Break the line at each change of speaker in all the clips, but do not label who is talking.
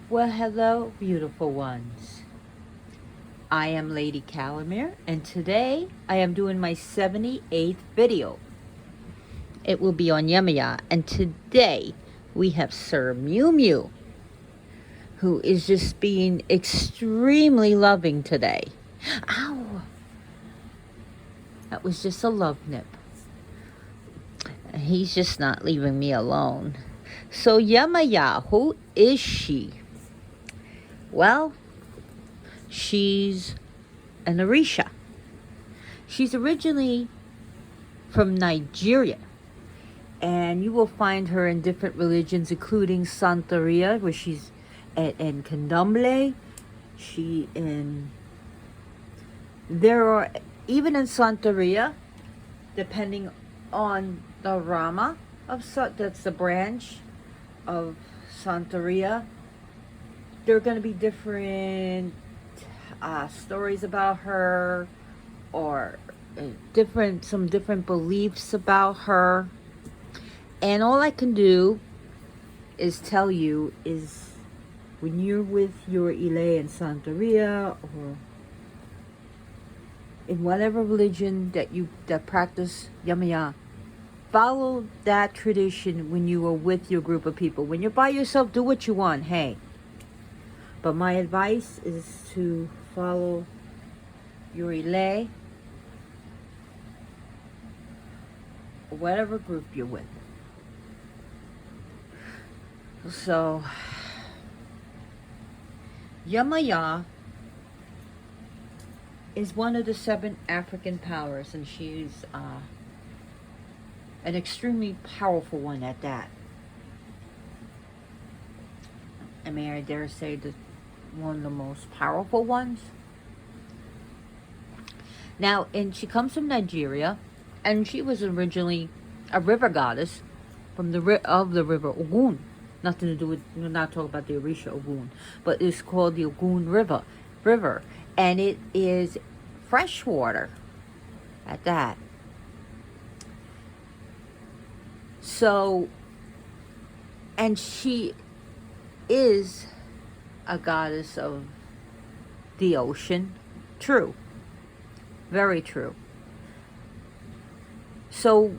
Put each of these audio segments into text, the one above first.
Well, hello, beautiful ones. I am Lady Calamere, and today I am doing my 78th video. It will be on Yemaya, and today we have Sir Mew Mew, who is just being extremely loving today. Ow! That was just a love nip. He's just not leaving me alone. So Yemaya, who is she? Well, she's an Orisha. She's originally from Nigeria, and you will find her in different religions, including Santeria, where she's and Candomblé. There are, even in Santeria, depending on the Rama that's the branch of Santeria, there are going to be different stories about her, or some different beliefs about her. And all I can do is tell you is, when you're with your Ile in Santeria, or in whatever religion that practice Yamaya, follow that tradition when you are with your group of people. When you're by yourself, do what you want, hey. But my advice is to follow your Ile, or whatever group you're with. So, Yemaya is one of the 7 African powers, and she's an extremely powerful one at that. And may I dare say that one of the most powerful ones. Now, and she comes from Nigeria, and she was originally a river goddess from the river Ogun. Nothing to do with, we're not talking about the Orisha Ogun, but it's called the Ogun River, and it is fresh water at that. So, and she is a goddess of the ocean. True. Very true. So,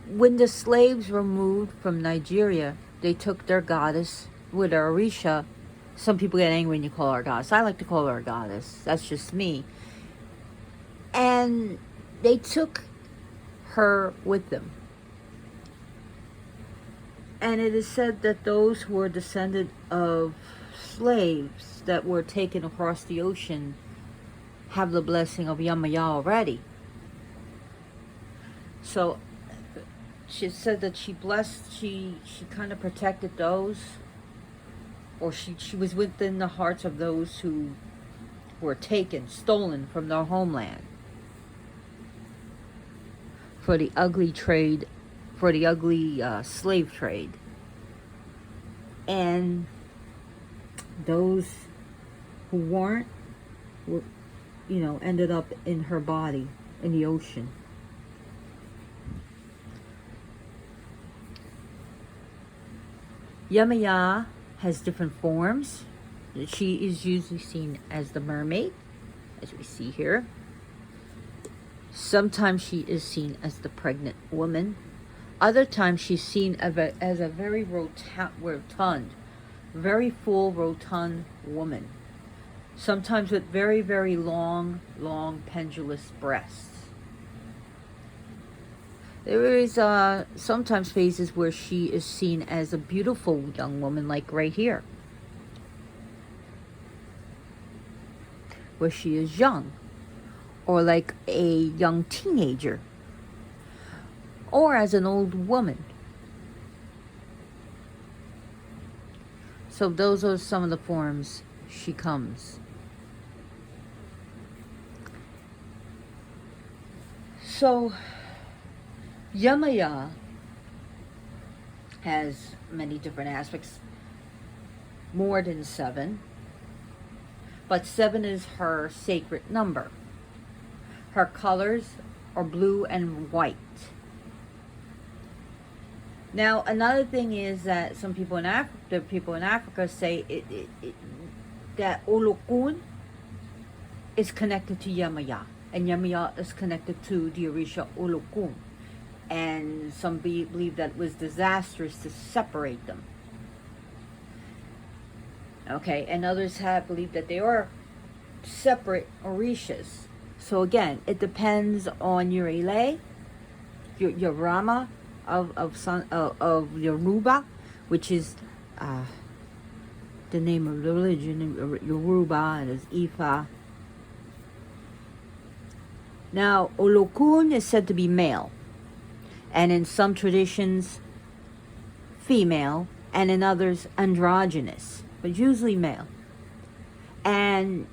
when the slaves were moved from Nigeria, they took their goddess with her Orisha. Some people get angry when you call her a goddess. I like to call her a goddess. That's just me. And they took her with them. And it is said that those who were descended of slaves that were taken across the ocean have the blessing of Yemaya already. So she said that she kind of protected those, or she was within the hearts of those who were stolen from their homeland for the ugly slave trade. And those who weren't were, ended up in her body in the ocean. Yemaya has different forms. She is usually seen as the mermaid, as we see here. Sometimes she is seen as the pregnant woman. Other times she's seen as a very rotund, very full, rotund woman. Sometimes with very, very long, pendulous breasts. There is sometimes phases where she is seen as a beautiful young woman, like right here, where she is young, or like a young teenager, or as an old woman. So those are some of the forms she comes. So Yemaya has many different aspects, more than 7, but 7 is her sacred number. Her colors are blue and white. Now, another thing is that some people in Africa say that Olokun is connected to Yemaya, and Yemaya is connected to the Orisha Olokun. And some believe that it was disastrous to separate them. Okay, and others have believed that they are separate Orishas. So again, it depends on your Ile, your Rama of Yoruba, which is the name of the religion, Yoruba, and is Ifa. Now, Olokun is said to be male, and in some traditions, female, and in others, androgynous, but usually male. And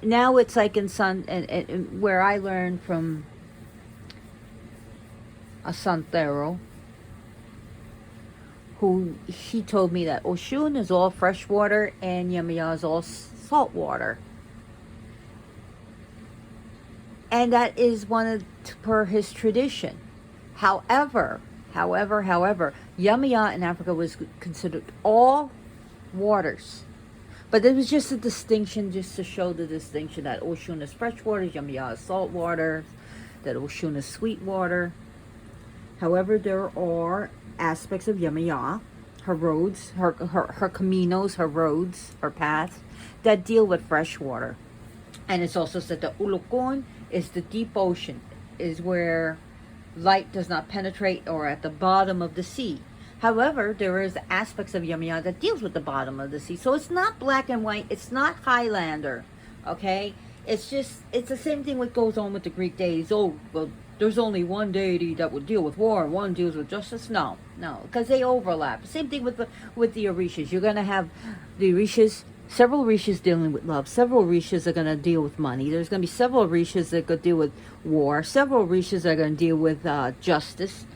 now it's like in where I learned from a santero, who he told me that Oshun is all fresh water and Yemaya is all salt water. And that is one of per his tradition. However, Yemaya in Africa was considered all waters. But it was just a distinction, just to show the distinction that Oshun is fresh water, Yemaya is salt water, that Oshun is sweet water. However, there are aspects of Yemaya, her roads, her caminos, her roads, her paths, that deal with fresh water. And it's also said that Olokun is the deep ocean, is where light does not penetrate, or at the bottom of the sea. However, there is aspects of Yemaya that deals with the bottom of the sea. So it's not black and white. It's not Highlander. Okay? It's the same thing what goes on with the Greek deities. Oh, well, there's only one deity that would deal with war and one deals with justice. No, because they overlap. Same thing with the Orishas. You're going to have the Orishas, several Orishas dealing with love. Several Orishas are going to deal with money. There's going to be several Orishas that could deal with war. Several Orishas are going to deal with justice.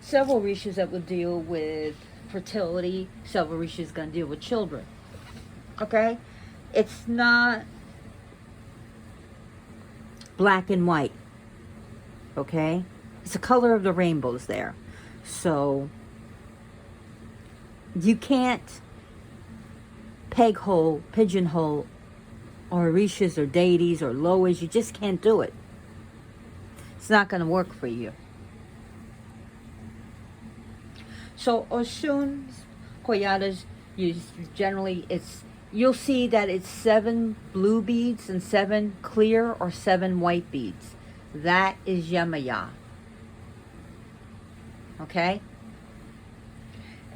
Several Orishas that will deal with fertility. Several Orishas going to deal with children. Okay? It's not black and white. Okay? It's the color of the rainbows there. So you can't pigeonhole or Orishas or deities or Loas. You just can't do it. It's not going to work for you. So Oshun's koyadas, you'll see that it's 7 blue beads and 7 clear or 7 white beads. That is Yemaya. Okay?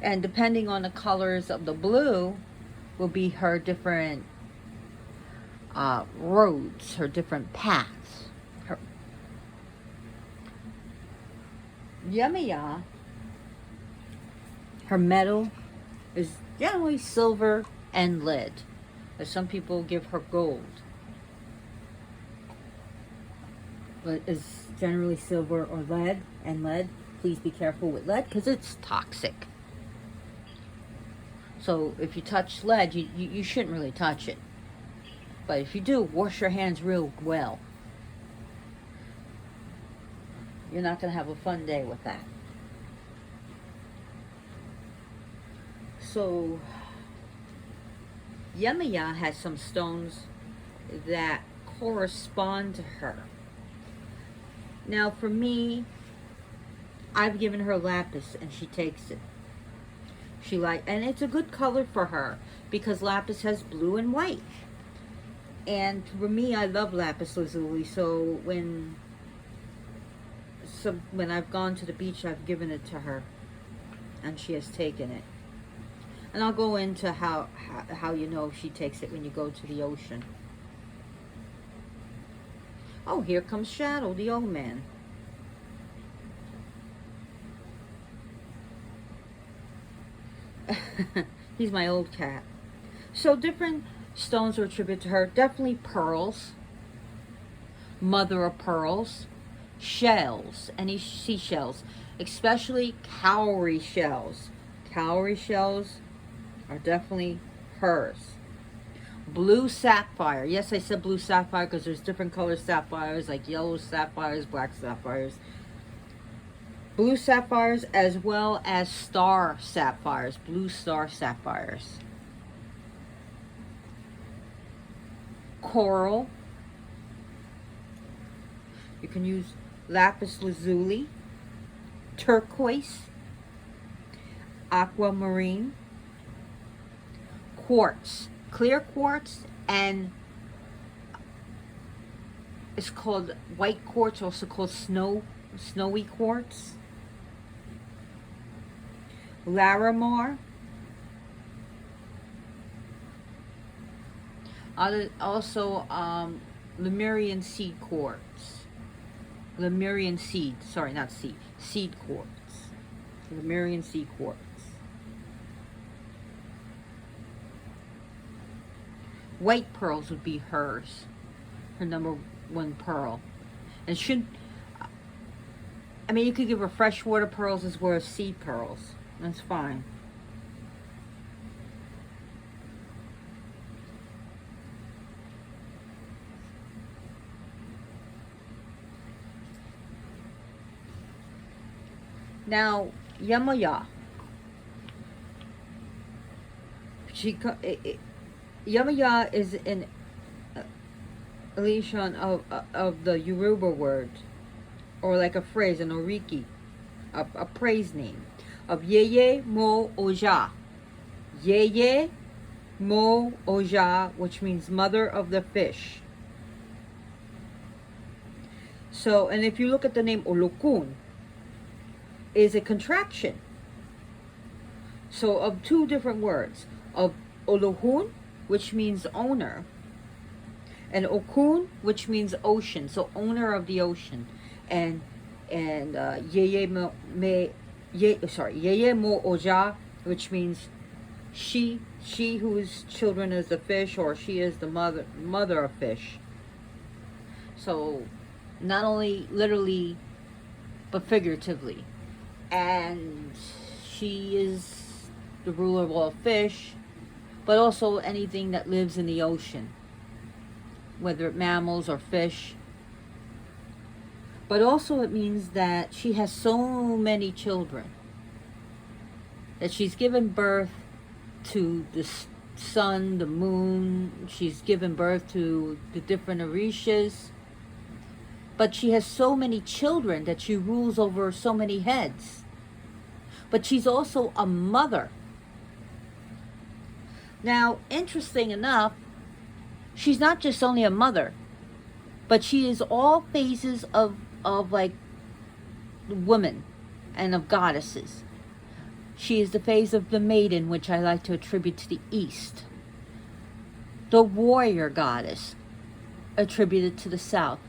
And depending on the colors of the blue will be her different roads, her different paths. Yemaya, her metal is generally silver and lead. But some people give her gold. But it's generally silver or lead. And lead, please be careful with lead because it's toxic. So if you touch lead, you shouldn't really touch it. But if you do, wash your hands real well. You're not going to have a fun day with that. So Yemaya has some stones that correspond to her. Now for me, I've given her lapis and she takes it. And it's a good color for her because lapis has blue and white. And for me, I love lapis lazuli. So when I've gone to the beach, I've given it to her, and she has taken it. And I'll go into how you know if she takes it when you go to the ocean. Oh, here comes Shadow, the old man. He's my old cat. So different stones are attributed to her. Definitely pearls, mother of pearls, shells, any seashells, especially cowrie shells. Cowrie shells are definitely hers. Blue sapphire. Yes, I said blue sapphire because there's different color sapphires, like yellow sapphires, black sapphires. blue sapphires as well as star sapphires, blue star sapphires. Coral. You can use lapis lazuli, turquoise, aquamarine, quartz, clear quartz, and it's called white quartz, also called snowy quartz. Larimar. Also, Lemurian seed quartz. Lemurian seed, sorry, not seed, seed quartz. Lemurian seed quartz. White pearls would be hers, her number one pearl. And I mean, you could give her freshwater pearls as well as seed pearls. That's fine. Now, Yemaya. Yemaya is an elation of the Yoruba word, or like a phrase, an oriki, a praise name of Yeye Mo Oja. Yeye Mo Oja, which means mother of the fish. So, and if you look at the name Olokun, is a contraction. So of two different words, of Olohun, which means owner, and Okun, which means ocean, so owner of the ocean, and Yeye Mo Oja, which means she whose children is the fish, or she is the mother of fish. So not only literally but figuratively. And she is the ruler of all fish, but also anything that lives in the ocean, whether it mammals or fish. But also it means that she has so many children, that she's given birth to the sun, the moon, she's given birth to the different orishas, but she has so many children that she rules over so many heads. But she's also a mother. Now, interesting enough, she's not just only a mother, but she is all phases of like women and of goddesses. She is the phase of the maiden, which I like to attribute to the east. The warrior goddess, attributed to the south.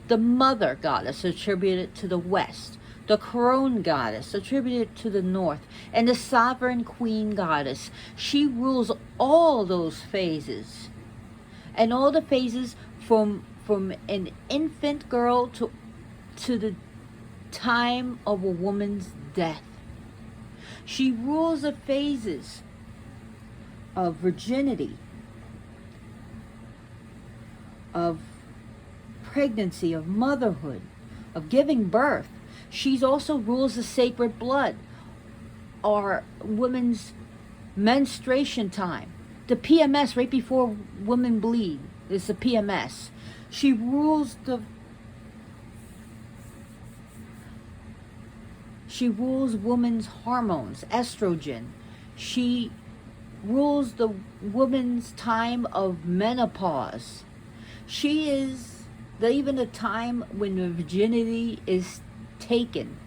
The mother goddess, attributed to the west. The crone goddess, attributed to the north, and the sovereign queen goddess. She rules all those phases, and all the phases from an infant girl to the time of a woman's death. She rules the phases of virginity, of pregnancy, of motherhood, of giving birth. She also rules the sacred blood, or women's menstruation time. The PMS, right before women bleed, is the PMS. She rules women's hormones, estrogen. She rules the woman's time of menopause. She is even the time when the virginity is taken.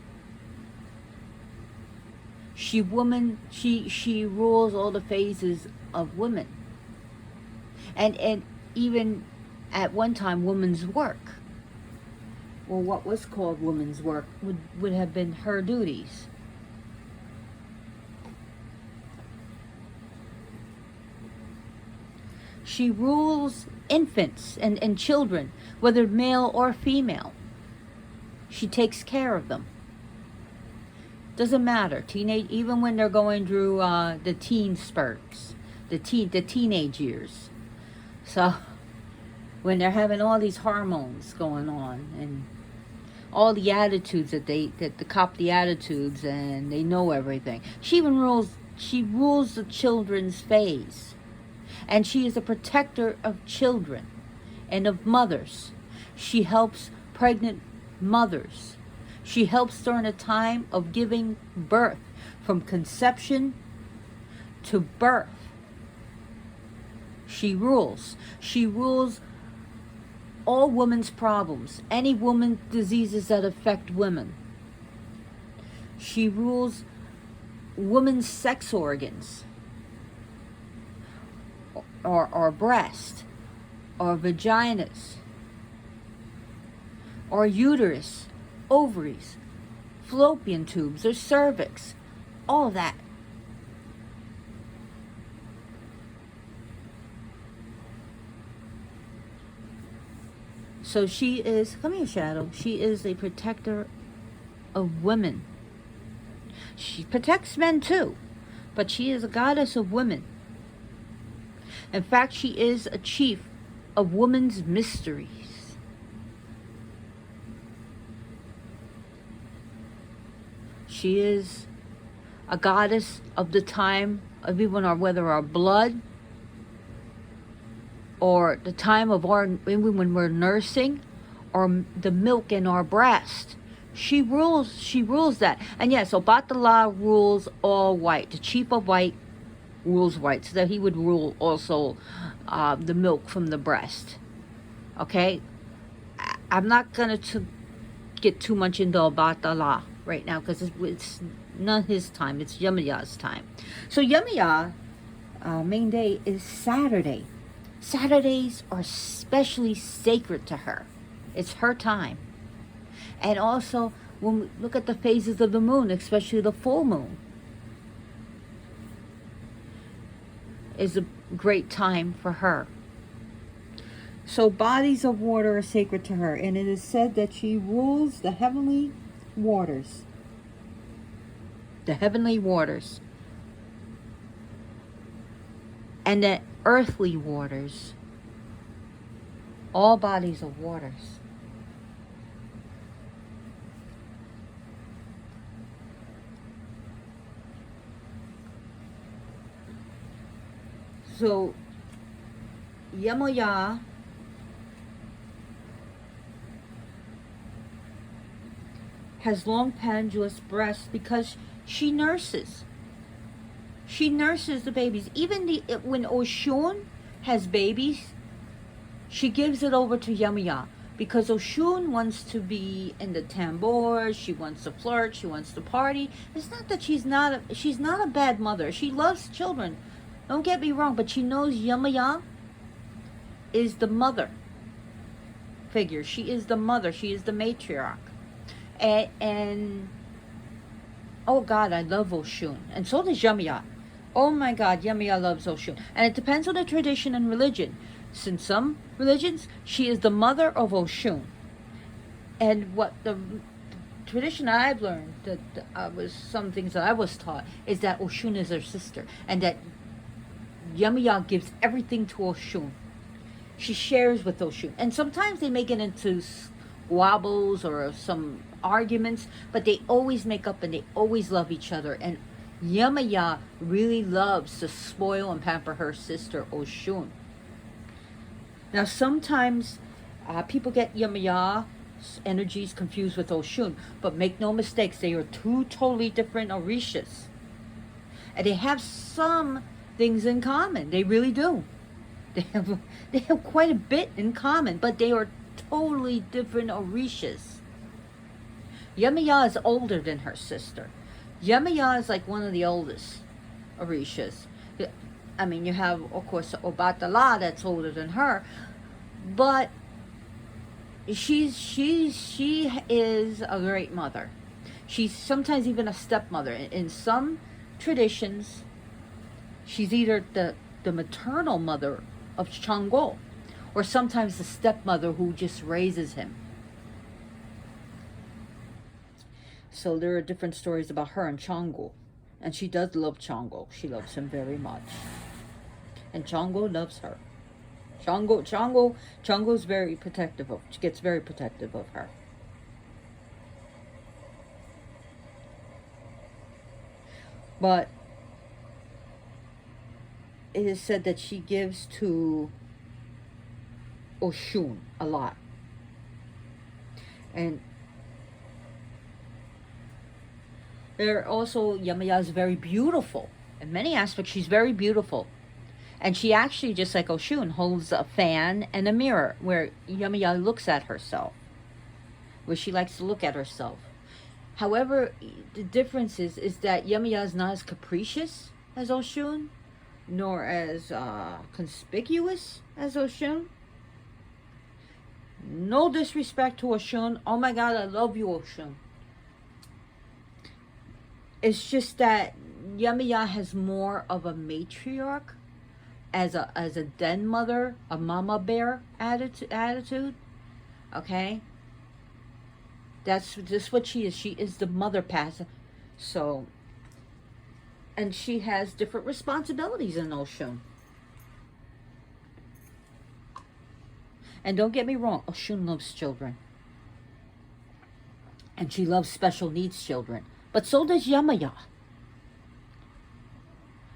She rules all the phases of women, and even at one time women's work, or what was called women's work, would have been her duties. She rules infants and children, whether male or female. She takes care of them. Doesn't matter. Even when they're going through the teen spurts, the teenage years. So when they're having all these hormones going on, and all the attitudes that the cop the attitudes and they know everything. She rules the children's phase. And she is a protector of children and of mothers. She helps pregnant mothers. She helps during a time of giving birth, from conception to birth. She rules. She rules all women's problems, any woman's diseases that affect women. She rules women's sex organs, or breast, or vaginas, or uterus, ovaries, fallopian tubes, or cervix, all that. So she is, come here, Shadow, she is a protector of women. She protects men too, but she is a goddess of women. In fact, she is a chief of women's mysteries. She is a goddess of the time of even whether our blood, or the time of when we're nursing, or the milk in our breast. She rules that. And yes, Obatala rules all white. The chief of white rules white, so that he would rule also the milk from the breast. Okay? I'm not going to get too much into Obatala right now, because it's not his time. It's Yemaya's time. So Yemaya, main day is Saturday. Saturdays are especially sacred to her. It's her time. And also, when we look at the phases of the moon, especially the full moon, is a great time for her. So bodies of water are sacred to her, and it is said that she rules the heavenly waters. The heavenly waters. And the earthly waters. All bodies of waters. So Yemaya has long pendulous breasts because she nurses. She nurses the babies. Even when Oshun has babies, she gives it over to Yemaya, because Oshun wants to be in the tambour. She wants to flirt. She wants to party. It's not that she's not a bad mother. She loves children. Don't get me wrong, but she knows Yemaya is the mother figure. She is the mother. She is the matriarch. And oh God, I love Oshun. And so does Yemaya. Oh my God, Yemaya loves Oshun. And it depends on the tradition and religion. In some religions, she is the mother of Oshun. And what the tradition I've learned, that was some things that I was taught, is that Oshun is her sister. And that Yemaya gives everything to Oshun. She shares with Oshun. And sometimes they may get into squabbles or some arguments, but they always make up and they always love each other. And Yemaya really loves to spoil and pamper her sister Oshun. Now sometimes people get Yemaya's energies confused with Oshun, but make no mistakes, they are two totally different orishas. And they have some things in common. They really do. They have quite a bit in common, but they are totally different orishas. Yemaya is older than her sister. Yemaya is like one of the oldest orishas. I mean, you have, of course, Obatala that's older than her, but she is a great mother. She's sometimes even a stepmother. In some traditions, she's either the maternal mother of Chang'o, or sometimes the stepmother who just raises him. So there are different stories about her and Chang'o. And she does love Chang'o. She loves him very much. And Chang'o loves her. Chang'o's very protective of, she gets very protective of her. But it is said that she gives to Oshun a lot. And there also, Yemaya is very beautiful. In many aspects, she's very beautiful. And she actually, just like Oshun, holds a fan and a mirror where Yemaya looks at herself, where she likes to look at herself. However, the difference is that Yemaya is not as capricious as Oshun, nor as conspicuous as Oshun. No disrespect to Oshun. Oh my God, I love you, Oshun. It's just that Yemaya has more of a matriarch, as a den mother, a mama bear attitude. Okay, that's just what she is. She is the mother pass. So, and she has different responsibilities in Oshun. And don't get me wrong, Oshun loves children. And she loves special needs children. But so does Yemaya.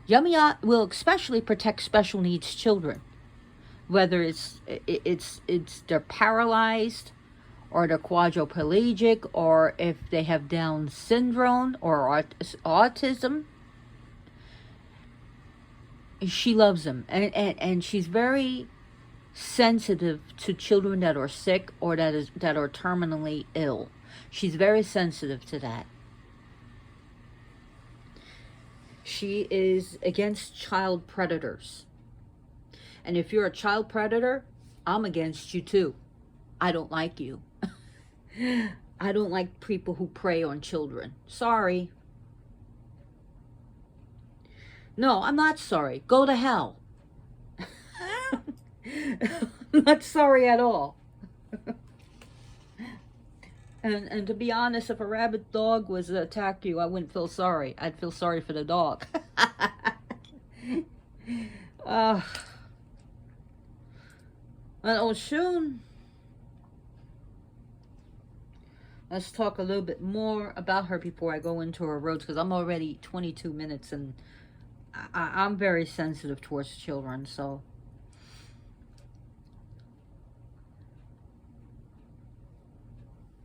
Yemaya will especially protect special needs children. Whether it's they're paralyzed, or they're quadriplegic, or if they have Down syndrome or autism. She loves them. And she's very sensitive to children that are sick or that are terminally ill. She's very sensitive to that. She is against child predators. And if you're a child predator, I'm against you too. I don't like you. I don't like people who prey on children. Sorry. No, I'm not sorry. Go to hell. I'm not sorry at all. And to be honest, if a rabid dog was to attack you, I wouldn't feel sorry. I'd feel sorry for the dog. And Oshun, let's talk a little bit more about her before I go into her roads, because I'm already 22 minutes and I'm very sensitive towards children, so.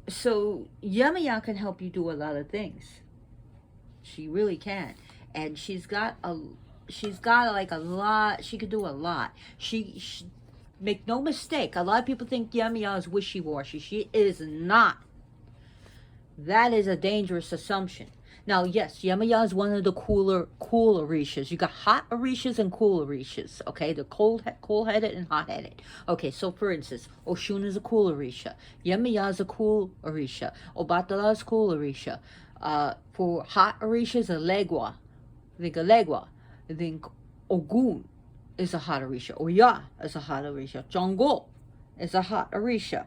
So Yemaya can help you do a lot of things. She really can. And she's got like a lot. She could do a lot. She make no mistake. A lot of people think Yemaya is wishy-washy. She is not. That is a dangerous assumption. Now, yes, Yemaya is one of the cool orishas. You got hot orishas and cool orishas, okay? The cold-headed and hot-headed. Okay, so for instance, Oshun is a cool orisha. Yemaya is a cool orisha. Obatala is cool orisha. For hot orishas, Alegua. I think Alegua. I think Ogun is a hot orisha. Oya is a hot orisha. Jongo is a hot orisha.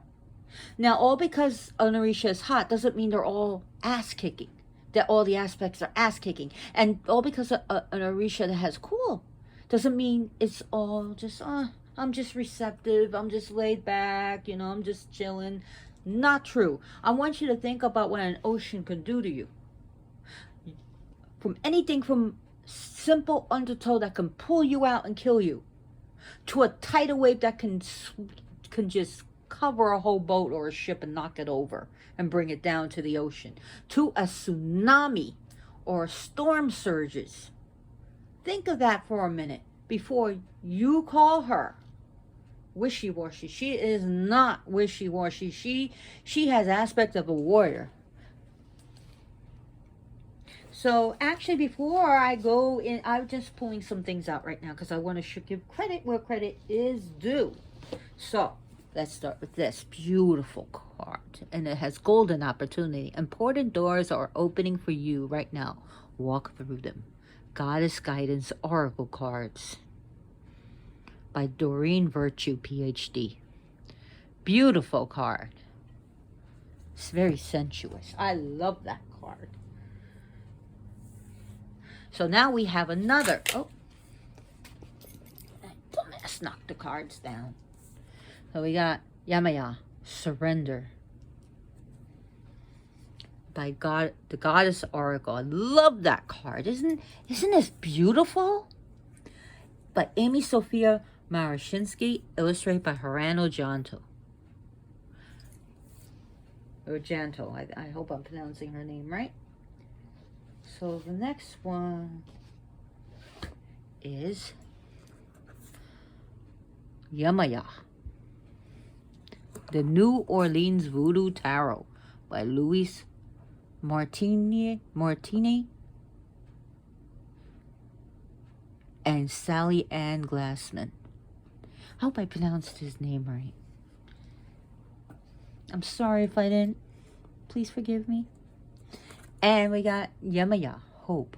Now, all because an orisha is hot doesn't mean they're all ass-kicking. That all the aspects are ass-kicking. And all because an orisha that has cool doesn't mean it's all just, I'm just receptive, I'm just laid back, I'm just chilling. Not true. I want you to think about what an ocean can do to you. From anything from simple undertow that can pull you out and kill you, to a tidal wave that can just cover a whole boat or a ship and knock it over and bring it down to the ocean, to a tsunami or storm surges. Think of that for a minute before you call her wishy-washy. She is not wishy-washy. She has aspects of a warrior. So actually, before I go in, I'm just pulling some things out right now because I want to give credit where credit is due. So let's start with this beautiful card. And it has golden opportunity. Important doors are opening for you right now. Walk through them. Goddess Guidance Oracle Cards by Doreen Virtue, PhD. Beautiful card. It's very sensuous. I love that card. So now we have another. Oh, dumbass knocked the cards down. So we got Yemaya, surrender. by God, the Goddess Oracle. I love that card. Isn't this beautiful? By Amy Sophia Marashinsky, illustrated by Hirano Janto. Or Janto. I hope I'm pronouncing her name right. So the next one is Yemaya, the New Orleans Voodoo Tarot by Louis Martini and Sally Ann Glassman. I hope I pronounced his name right. I'm sorry if I didn't. Please forgive me. And we got Yemaya, Hope.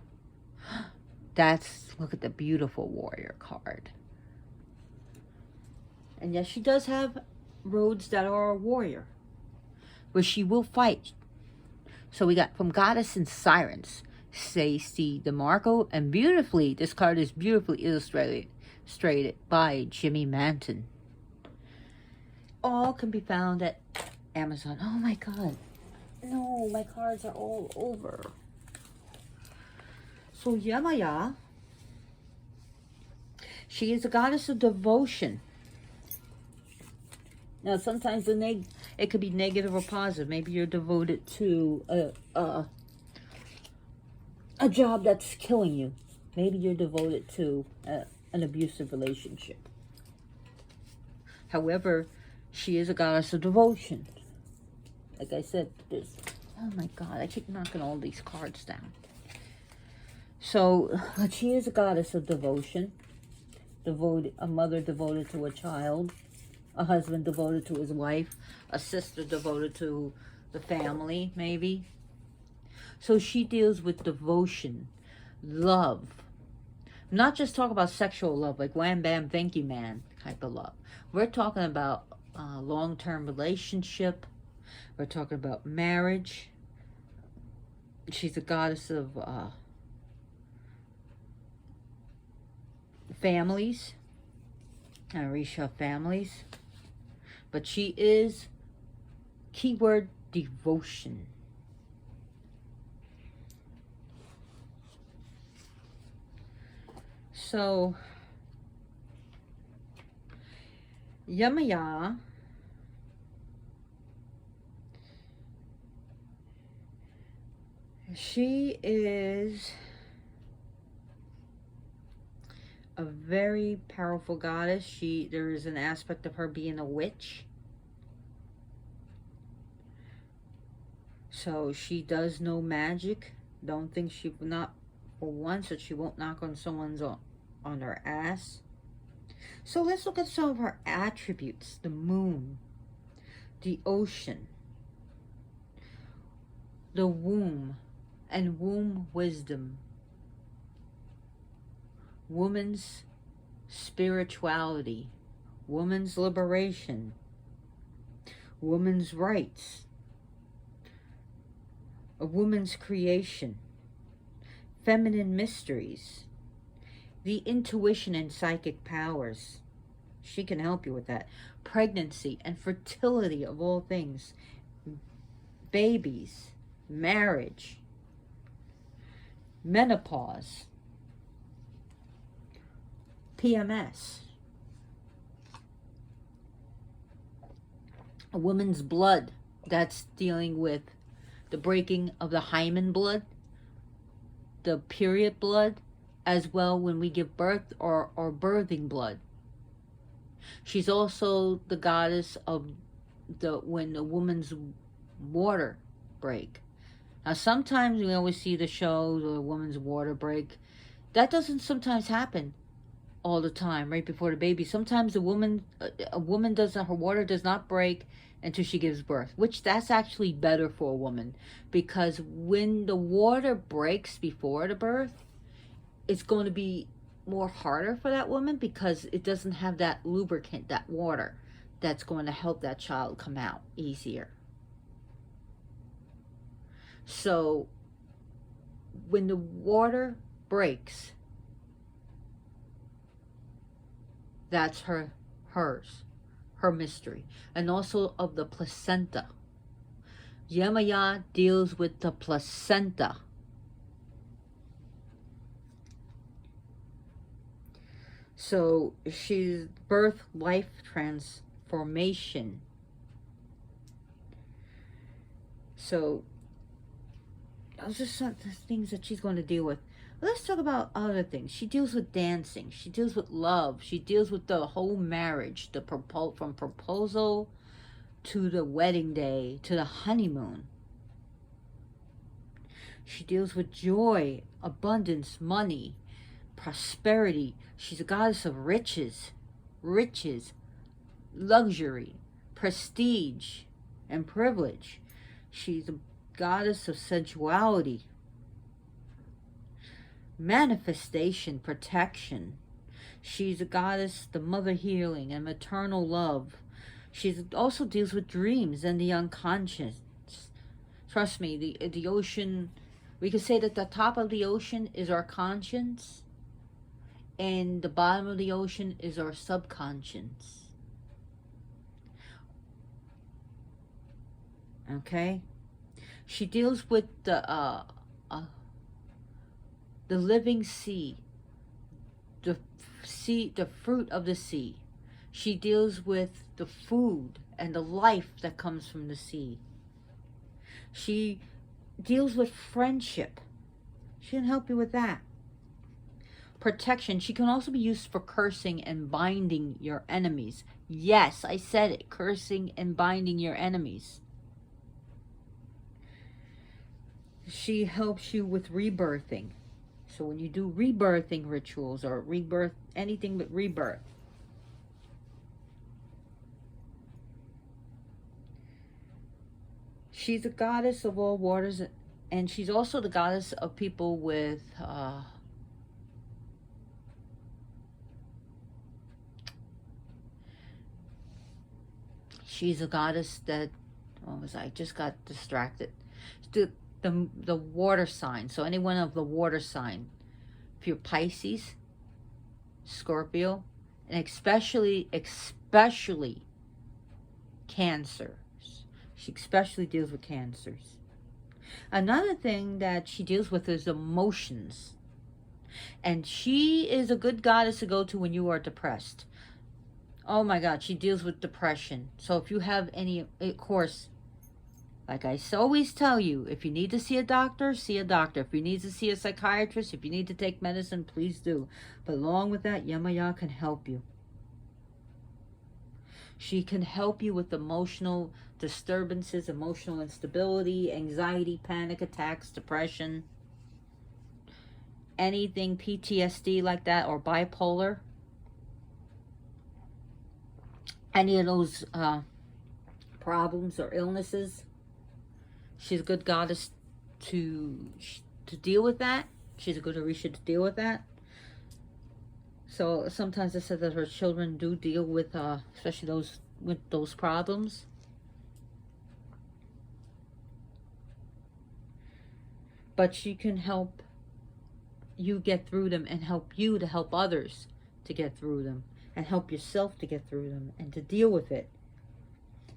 Look at the beautiful warrior card. And yes, she does have roads that are a warrior, but she will fight. So we got from Goddess and Sirens, Stacey DeMarco, and this card is beautifully illustrated by Jimmy Manton. All can be found at Amazon. Oh my God. No, my cards are all over. So Yemaya, she is a goddess of devotion. Now, sometimes it could be negative or positive. Maybe you're devoted to a job that's killing you. Maybe you're devoted to an abusive relationship. However, she is a goddess of devotion. Like I said, oh my God, I keep knocking all these cards down. So, she is a goddess of devotion. A mother devoted to a child. A husband devoted to his wife. A sister devoted to the family, maybe. So she deals with devotion, love. Not just talk about sexual love, like wham, bam, thank you, man type of love. We're talking about long-term relationship. We're talking about marriage. She's a goddess of families. Arisha families. But she is, keyword, devotion. So, Yemaya she is a very powerful goddess. There is an aspect of her being a witch. So she does know magic. Don't think not for once that she won't knock on someone's on her ass. So let's look at some of her attributes. The moon, the ocean, the womb, and womb wisdom, woman's spirituality, woman's liberation, woman's rights, a woman's creation, feminine mysteries, the intuition and psychic powers. She can help you with that. Pregnancy and fertility of all things, babies, marriage, menopause, PMS, a woman's blood, that's dealing with the breaking of the hymen blood, the period blood, as well when we give birth or birthing blood. She's also the goddess of when the woman's water break. Now sometimes we always see the shows of a woman's water break. That doesn't sometimes happen all the time right before the baby. Sometimes a woman her water does not break until she gives birth, which that's actually better for a woman, because when the water breaks before the birth, it's going to be more harder for that woman because it doesn't have that lubricant, that water, that's going to help that child come out easier. So when the water breaks, that's her mystery. And also of the placenta. Yemaya deals with the placenta. So she's birth, life, transformation. So those are some of the things that she's going to deal with. Let's talk about other things. She deals with dancing. She deals with love. She deals with the whole marriage, from proposal to the wedding day to the honeymoon. She deals with joy, abundance, money, prosperity. She's a goddess of riches, luxury, prestige, and privilege. She's a goddess of sensuality, manifestation, protection. She's a goddess, the mother healing and maternal love. She also deals with dreams and the unconscious. Trust me, the ocean, we could say that the top of the ocean is our conscience, and the bottom of the ocean is our subconscious. Okay? She deals with the living sea, the fruit of the sea. She deals with the food and the life that comes from the sea. She deals with friendship. She can help you with that. Protection. She can also be used for cursing and binding your enemies. Yes, I said it. Cursing and binding your enemies. She helps you with rebirthing. So when you do rebirthing rituals or rebirth, anything but rebirth. She's a goddess of all waters, and she's also the goddess of people with she's a goddess that, what was I just got distracted. The water sign. So anyone of the water sign, if you're Pisces, Scorpio, and especially Cancer. She especially deals with cancers. Another thing that she deals with is emotions. And she is a good goddess to go to when you are depressed. Oh my God, she deals with depression. So if you have any, of course, like I always tell you, if you need to see a doctor, see a doctor. If you need to see a psychiatrist, if you need to take medicine, please do. But along with that, Yemaya can help you. She can help you with emotional disturbances, emotional instability, anxiety, panic attacks, depression, anything PTSD like that, or bipolar. Any of those problems or illnesses. She's a good goddess to deal with that. She's a good Orisha to deal with that. So sometimes I said that her children do deal with, especially those with those problems. But she can help you get through them and help you to help others to get through them and help yourself to get through them and to deal with it.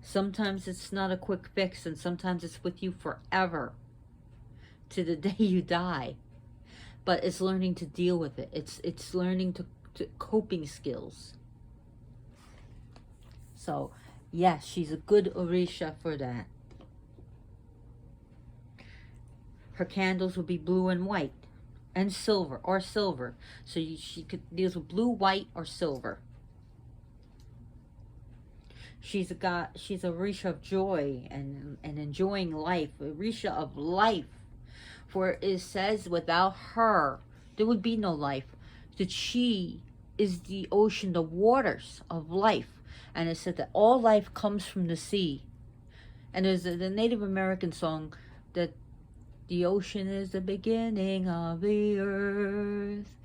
Sometimes it's not a quick fix, and sometimes it's with you forever to the day you die. But it's learning to deal with it. It's learning to coping skills. So, yes, she's a good Orisha for that. Her candles will be blue and white and silver, or silver. So she deals with blue, white, or silver. She's a Orisha of joy and enjoying life, Orisha of life. For it says without her, there would be no life. That she is the ocean, the waters of life. And it said that all life comes from the sea. And there's the Native American song that the ocean is the beginning of the earth.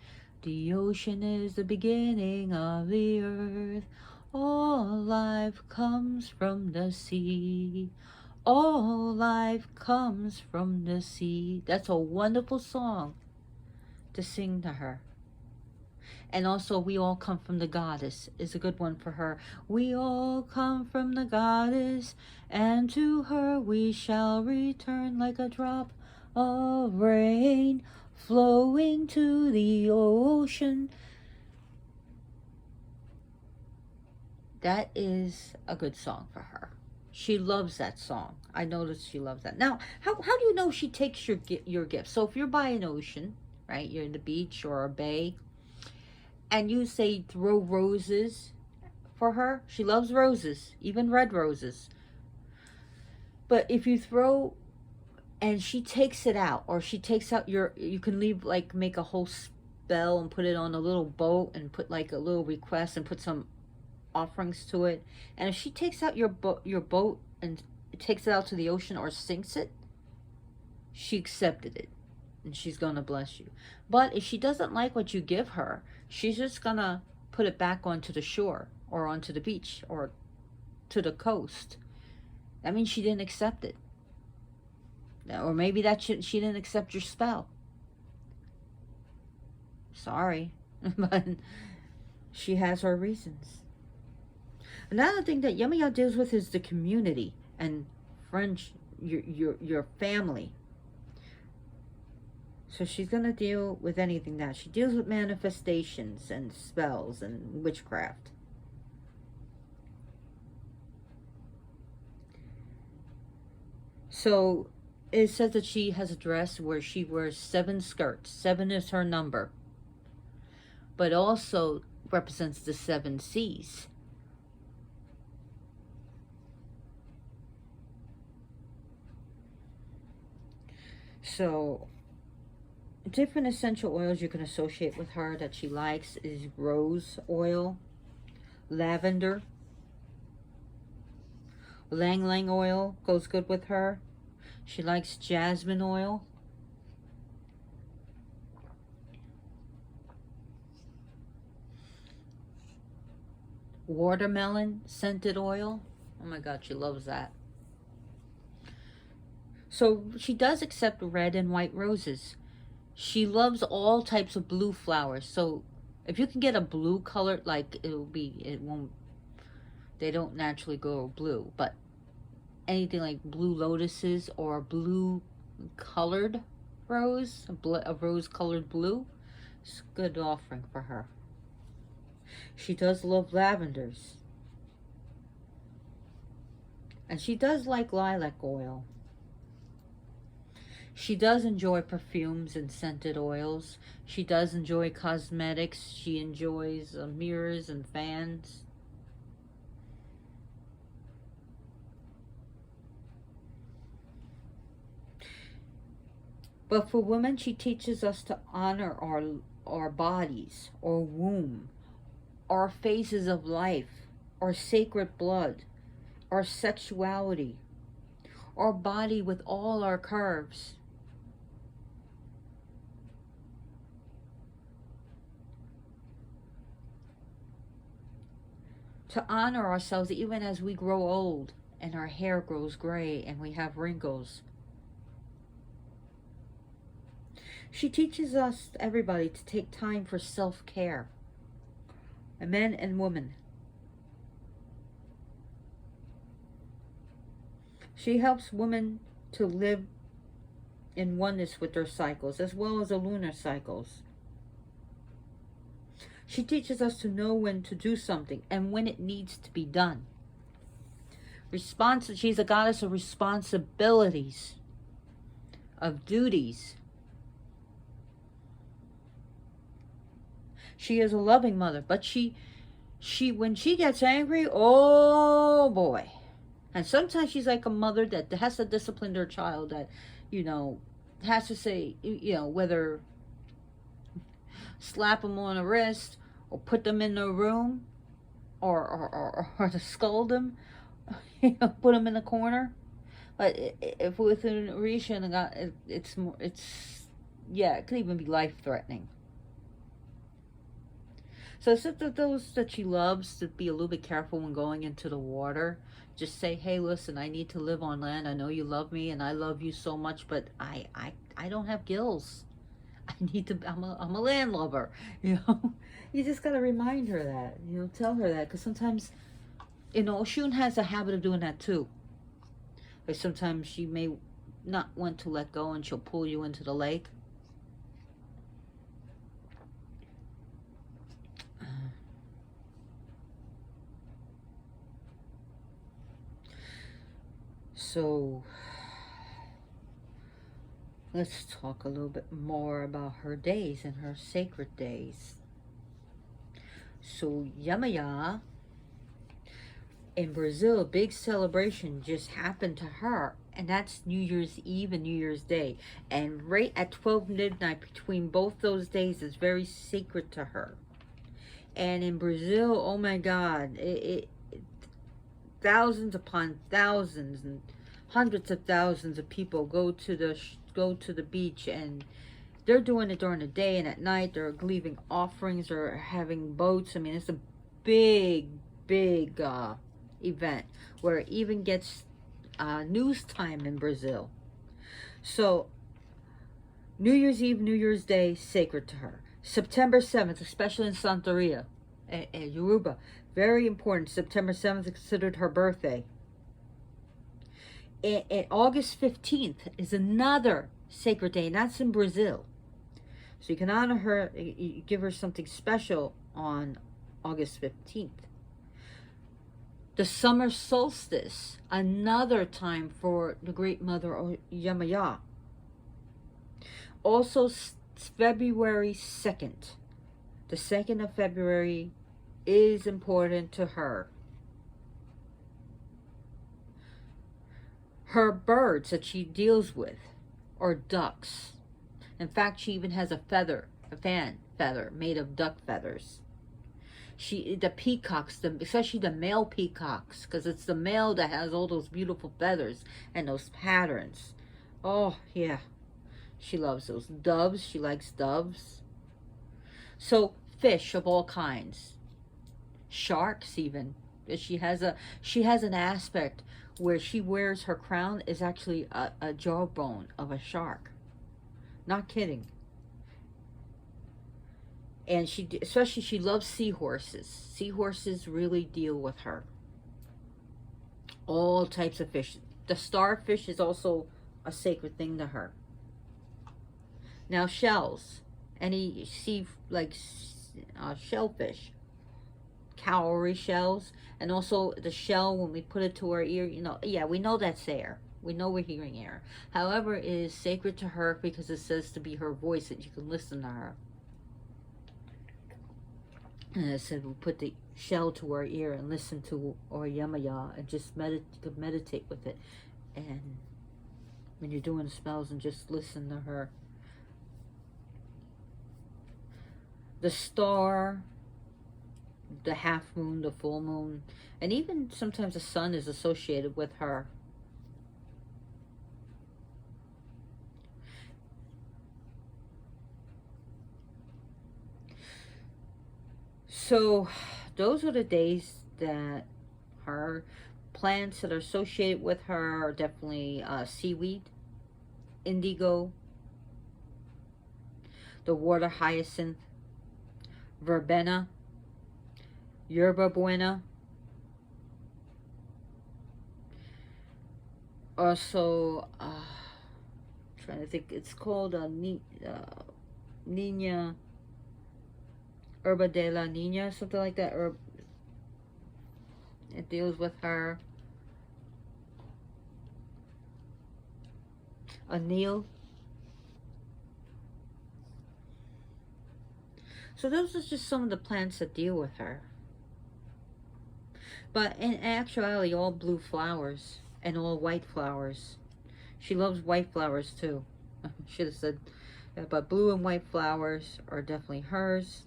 The ocean is the beginning of the earth. All life comes from the sea. All life comes from the sea. That's a wonderful song to sing to her. And also, we all come from the goddess is a good one for her. We all come from the goddess, and to her we shall return like a drop of rain flowing to the ocean. That is a good song for her. She loves that song. I noticed she loves that. Now, how do you know she takes your gift? So if you're by an ocean, right? You're in the beach or a bay, and you say throw roses for her. She loves roses, even red roses. But if you throw and she takes it out, or she takes out you can leave, like, make a whole spell and put it on a little boat and put like a little request and put some offerings to it. And if she takes out your boat and takes it out to the ocean or sinks it, she accepted it and she's gonna bless you. But if she doesn't like what you give her, she's just gonna put it back onto the shore or onto the beach or to the coast. That means she didn't accept it. Or maybe that she didn't accept your spell. Sorry. But she has her reasons. Another thing that Yemaya deals with is the community and friends, your family. So she's going to deal with anything that. She deals with manifestations and spells and witchcraft. So it says that she has a dress where she wears 7 skirts. 7 is her number. But also represents the 7 seas. So different essential oils you can associate with her that she likes is rose oil, lavender, lang lang oil goes good with her. She likes jasmine oil. Watermelon scented oil. Oh my God, she loves that. So she does accept red and white roses. She loves all types of blue flowers. So if you can get a blue color, like it won't, they don't naturally grow blue, but anything like blue lotuses or blue colored rose, a rose colored blue, it's a good offering for her. She does love lavenders. And she does like lilac oil. She does enjoy perfumes and scented oils. She does enjoy cosmetics. She enjoys mirrors and fans. But for women, she teaches us to honor our bodies, our womb, our phases of life, our sacred blood, our sexuality, our body with all our curves. To honor ourselves even as we grow old and our hair grows gray and we have wrinkles. She teaches us, everybody, to take time for self-care, men and women. She helps women to live in oneness with their cycles, as well as the lunar cycles. She teaches us to know when to do something and when it needs to be done. She's a goddess of responsibilities, of duties. She is a loving mother, but she when she gets angry, oh boy. And sometimes she's like a mother that has to discipline their child, that, has to say, whether slap them on the wrist or put them in the room or to scold them, put them in the corner. But if within Orisha, it could even be life-threatening. So it's those that she loves to be a little bit careful when going into the water. Just say, hey, listen, I need to live on land. I know you love me and I love you so much, but I don't have gills. I need to. I'm a landlubber. You know, you just gotta remind her that. You know, tell her that, because sometimes, you know, Oshun has a habit of doing that too. Like sometimes she may not want to let go, and she'll pull you into the lake. So let's talk a little bit more about her days and her sacred days. So Yemaya in Brazil, a big celebration just happened to her, and that's New Year's Eve and New Year's Day. And right at 12 midnight between both those days is very sacred to her. And in Brazil, oh my God, thousands upon thousands and hundreds of thousands of people go to the beach, and they're doing it during the day, and at night they're leaving offerings or having boats. I mean, it's a big event where it even gets news time in Brazil. So New Year's Eve, New Year's Day, sacred to her. September 7th, especially in Santeria, Yoruba, very important. September 7th is considered her birthday. And August 15th is another sacred day, and that's in Brazil. So you can honor her, you give her something special on August 15th. The summer solstice, another time for the great mother Yemaya. Also February 2nd. The 2nd of February is important to her. Her birds that she deals with are ducks. In fact, she even has a fan feather made of duck feathers. The peacocks, especially the male peacocks, because it's the male that has all those beautiful feathers and those patterns. Oh, yeah. She loves those. Doves, she likes doves. So, fish of all kinds. Sharks, even. She has an aspect where she wears her crown is actually a jawbone of a shark. Not kidding. And she loves seahorses. Seahorses really deal with her. All types of fish. The starfish is also a sacred thing to her. Now shells, any shellfish, cowrie shells, and also the shell when we put it to our ear. You know, yeah, we know that's air. We know we're hearing air. However, it is sacred to her because it says to be her voice, that you can listen to her. And it said we put the shell to our ear and listen to our Yemaya and just meditate with it. And when you're doing spells, and just listen to her. The star, the half moon, the full moon, and even sometimes the sun is associated with her. So those are the days that her plants that are associated with her are definitely seaweed, indigo, the water hyacinth, verbena, yerba buena. Also, trying to think, it's called Nina, Herba de la Nina, something like that. It deals with her. Anil. So those are just some of the plants that deal with her. But in actuality, all blue flowers and all white flowers. She loves white flowers too. Should have said that, but blue and white flowers are definitely hers.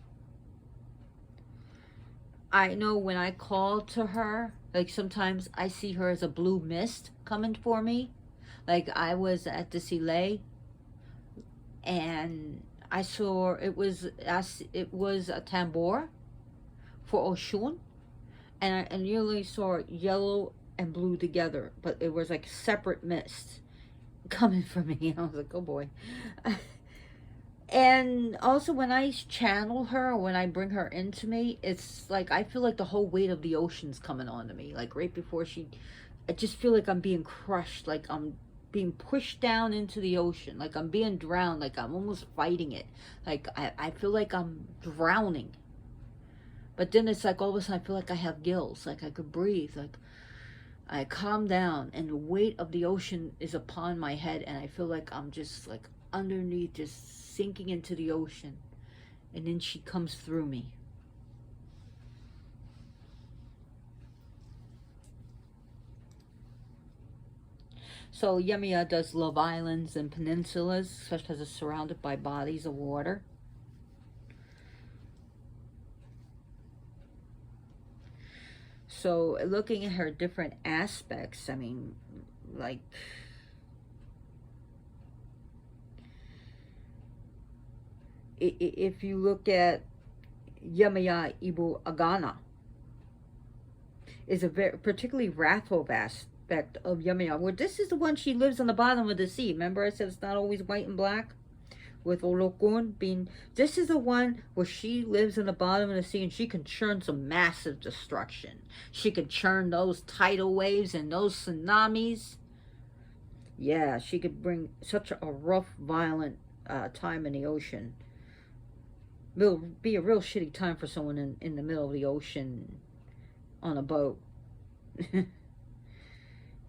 I know when I call to her, like sometimes I see her as a blue mist coming for me. Like I was at the Sile, and I saw it was a tambour for Oshun, and I nearly saw yellow and blue together, but it was like separate mist coming from me. I was like, oh boy. And also when I channel her, when I bring her into me, it's like I feel like the whole weight of the ocean's coming onto me. Like right before I just feel like I'm being crushed, like I'm being pushed down into the ocean, like I'm being drowned, like I'm almost fighting it. Like I feel like I'm drowning. But then it's like all of a sudden I feel like I have gills, like I could breathe, like I calm down and the weight of the ocean is upon my head and I feel like I'm just like underneath, just sinking into the ocean. And then she comes through me. So Yemaya does love islands and peninsulas, especially because it's surrounded by bodies of water. So looking at her different aspects, I mean, like, if you look at Yemaya Ibu Agana, is a very particularly wrathful aspect of Yemaya. Where this is the one she lives on the bottom of the sea. Remember I said it's not always white and black? With Olokun being, this is the one where she lives in the bottom of the sea and she can churn some massive destruction. She can churn those tidal waves and those tsunamis. Yeah, she could bring such a rough, violent time in the ocean. It'll be a real shitty time for someone in the middle of the ocean on a boat.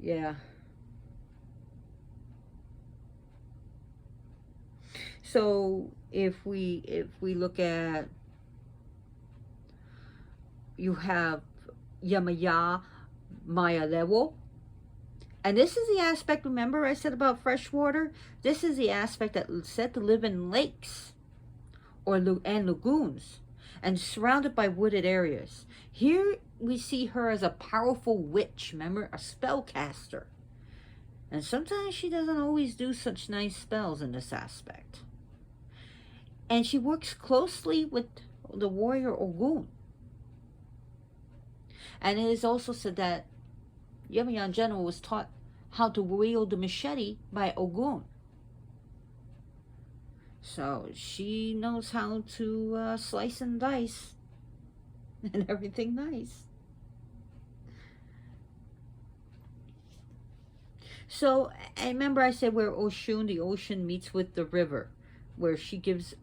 Yeah. So if we look at, you have Yamaya Maya level. And this is the aspect, remember I said about fresh water? This is the aspect that's said to live in lakes and lagoons and surrounded by wooded areas. Here we see her as a powerful witch, remember? A spellcaster. And sometimes she doesn't always do such nice spells in this aspect. And she works closely with the warrior Ogun. And it is also said that Yemaya in general was taught how to wield the machete by Ogun. So she knows how to slice and dice and everything nice. So, and remember I said where Oshun, the ocean meets with the river, where she gives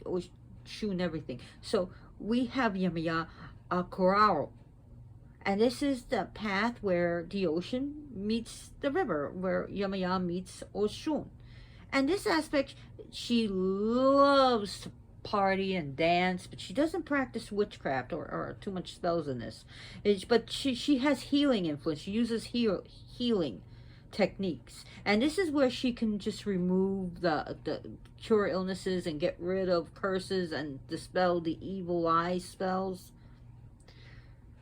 Oshun everything. So we have Yamaya Ataramawa. And this is the path where the ocean meets the river, where Yemaya meets Oshun. And this aspect, she loves to party and dance, but she doesn't practice witchcraft or too much spells in this. But she has healing influence. She uses healing techniques. And this is where she can just remove the cure illnesses and get rid of curses and dispel the evil eye spells.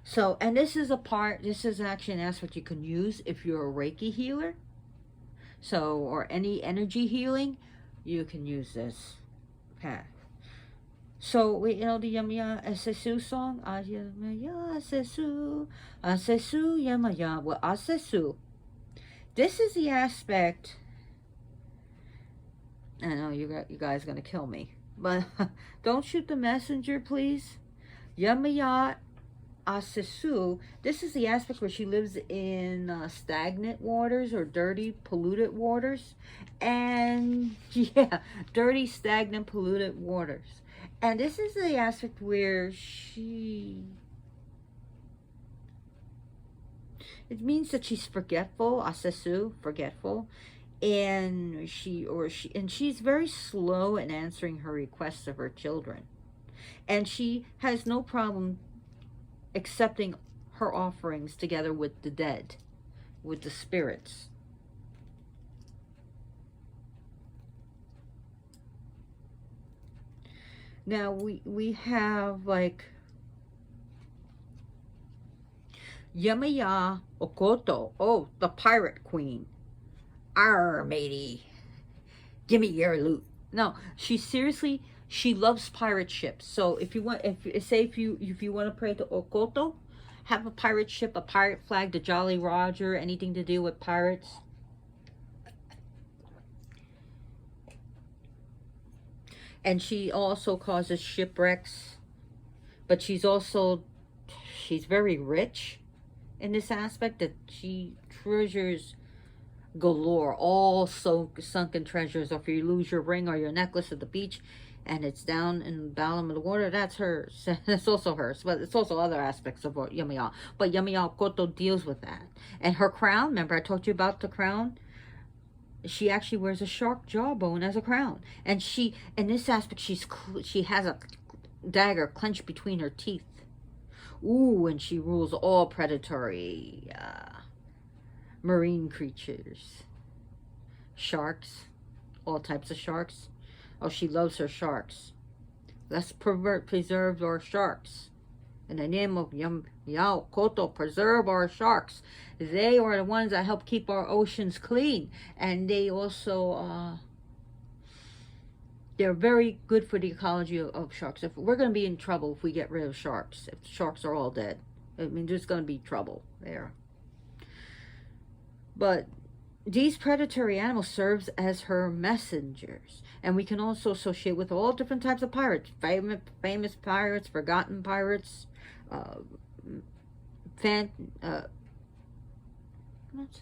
So, and this is actually an aspect you can use if you're a Reiki healer. So, or any energy healing, you can use this path. So, we know the Yamaya Asesu song? Yamaya Asesu, Asesu Yamaya. Well, Asesu. This is the aspect. I know you guys are going to kill me. But don't shoot the messenger, please. Yamaya Asesu, this is the aspect where she lives in stagnant waters or dirty, polluted waters. And yeah, dirty, stagnant, polluted waters. And this is the aspect where it means that she's forgetful, Asesu, forgetful. And she's very slow in answering her requests of her children. And she has no problem accepting her offerings together with the dead, with the spirits. Now we have like Yemaya Okoto, oh, the pirate queen. Arr, matey, give me your loot. No, she loves pirate ships. So if you want, if you want to pray to Okoto, have a pirate ship, a pirate flag, the Jolly Roger, anything to do with pirates. And she also causes shipwrecks, but she's very rich in this aspect, that she treasures galore, all sunken treasures. If you lose your ring or your necklace at the beach and it's down in the bottom of the water, that's hers. That's also hers, but it's also other aspects of Yemaya. But Yemaya Koto deals with that. And her crown, remember I told you about the crown? She actually wears a shark jawbone as a crown. And she, in this aspect, she has a dagger clenched between her teeth. Ooh, and she rules all predatory marine creatures. Sharks, all types of sharks. Oh, she loves her sharks. Let's preserve our sharks. In the name of Yao Koto, preserve our sharks. They are the ones that help keep our oceans clean. And they also, they're very good for the ecology of sharks. If we're going to be in trouble if we get rid of sharks, if sharks are all dead. I mean, there's going to be trouble there. But these predatory animals serves as her messengers. And we can also associate with all different types of pirates. Famous pirates, forgotten pirates, what's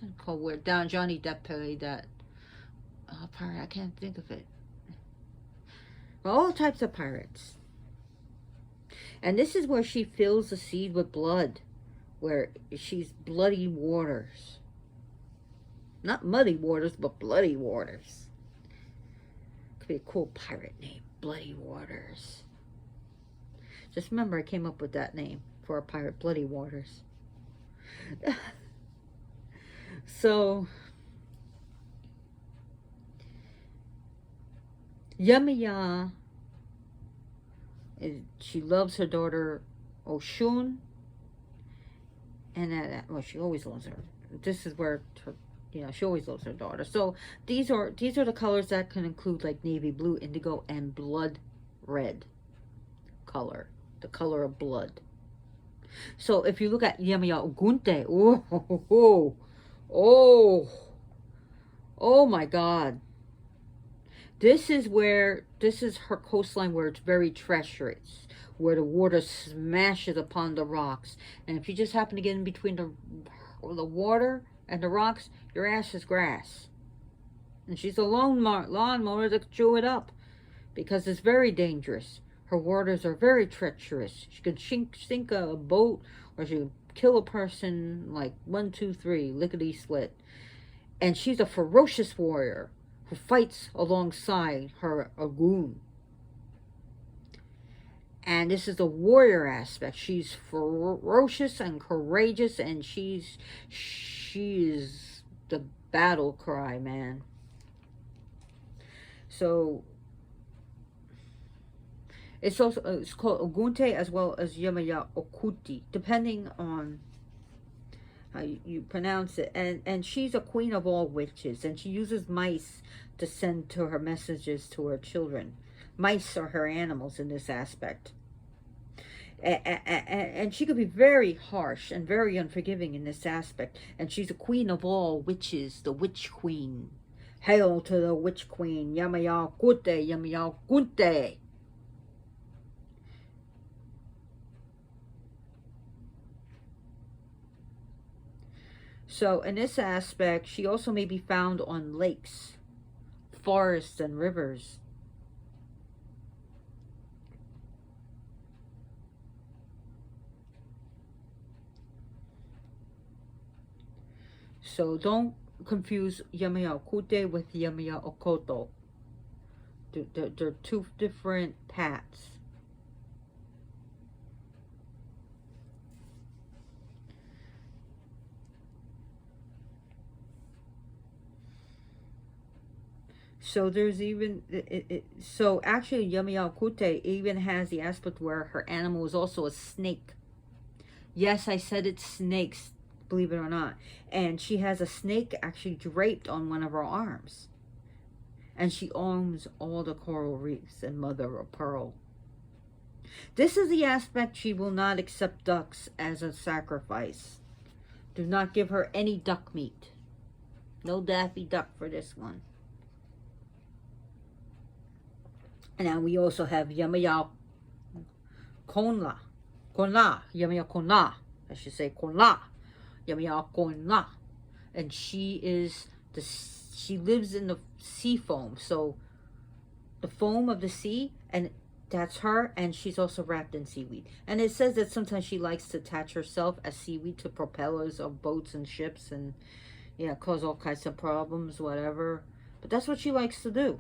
it called, where down Johnny Depp played that pirate, I can't think of it. All types of pirates. And this is where she fills the sea with blood, where she's bloody waters. Not muddy waters, but bloody waters. Could be a cool pirate name, Bloody Waters. Just remember I came up with that name for a pirate, Bloody Waters. So, Yemaya, she loves her daughter Oshun, and well, she always loves her. This is where her, she always loves her daughter. So these are the colors that can include like navy blue, indigo, and blood red color, the color of blood. So if you look at Yemaya Ogunte, oh my God. This is her coastline, where it's very treacherous, where the water smashes upon the rocks. And if you just happen to get in between the water and the rocks, your ass is grass. And she's a lawnmower that can chew it up, because it's very dangerous. Her waters are very treacherous. She could sink a boat, or she could kill a person like 1, 2, 3, lickety split. And she's a ferocious warrior who fights alongside her Agun. And this is the warrior aspect. She's ferocious and courageous, and she is the battle cry, man. So it's called Ogunte as well as Yemaya Okuti, depending on how you pronounce it. And she's a queen of all witches, and she uses mice to send to her messages to her children. Mice are her animals in this aspect. And she could be very harsh and very unforgiving in this aspect. And she's a queen of all witches, the witch queen. Hail to the witch queen, Yamaya Kute, Yamaya Kunte. So in this aspect, she also may be found on lakes, forests, and rivers. So don't confuse Yemaya Okute with Yemaya Okoto. They're two different paths. So there's even, so actually Yemaya Okute even has the aspect where her animal is also a snake. Yes, I said it's snakes, believe it or not. And she has a snake actually draped on one of her arms. And she owns all the coral reefs and mother of pearl. This is the aspect she will not accept ducks as a sacrifice. Do not give her any duck meat. No Daffy Duck for this one. And now we also have Yamaya Konla. Konla. Yamaya Konla. I should say Konla. Yamaya Konla. And she lives in the sea foam. So the foam of the sea, and that's her, and she's also wrapped in seaweed. And it says that sometimes she likes to attach herself as seaweed to propellers of boats and ships, and yeah, cause all kinds of problems, whatever. But that's what she likes to do.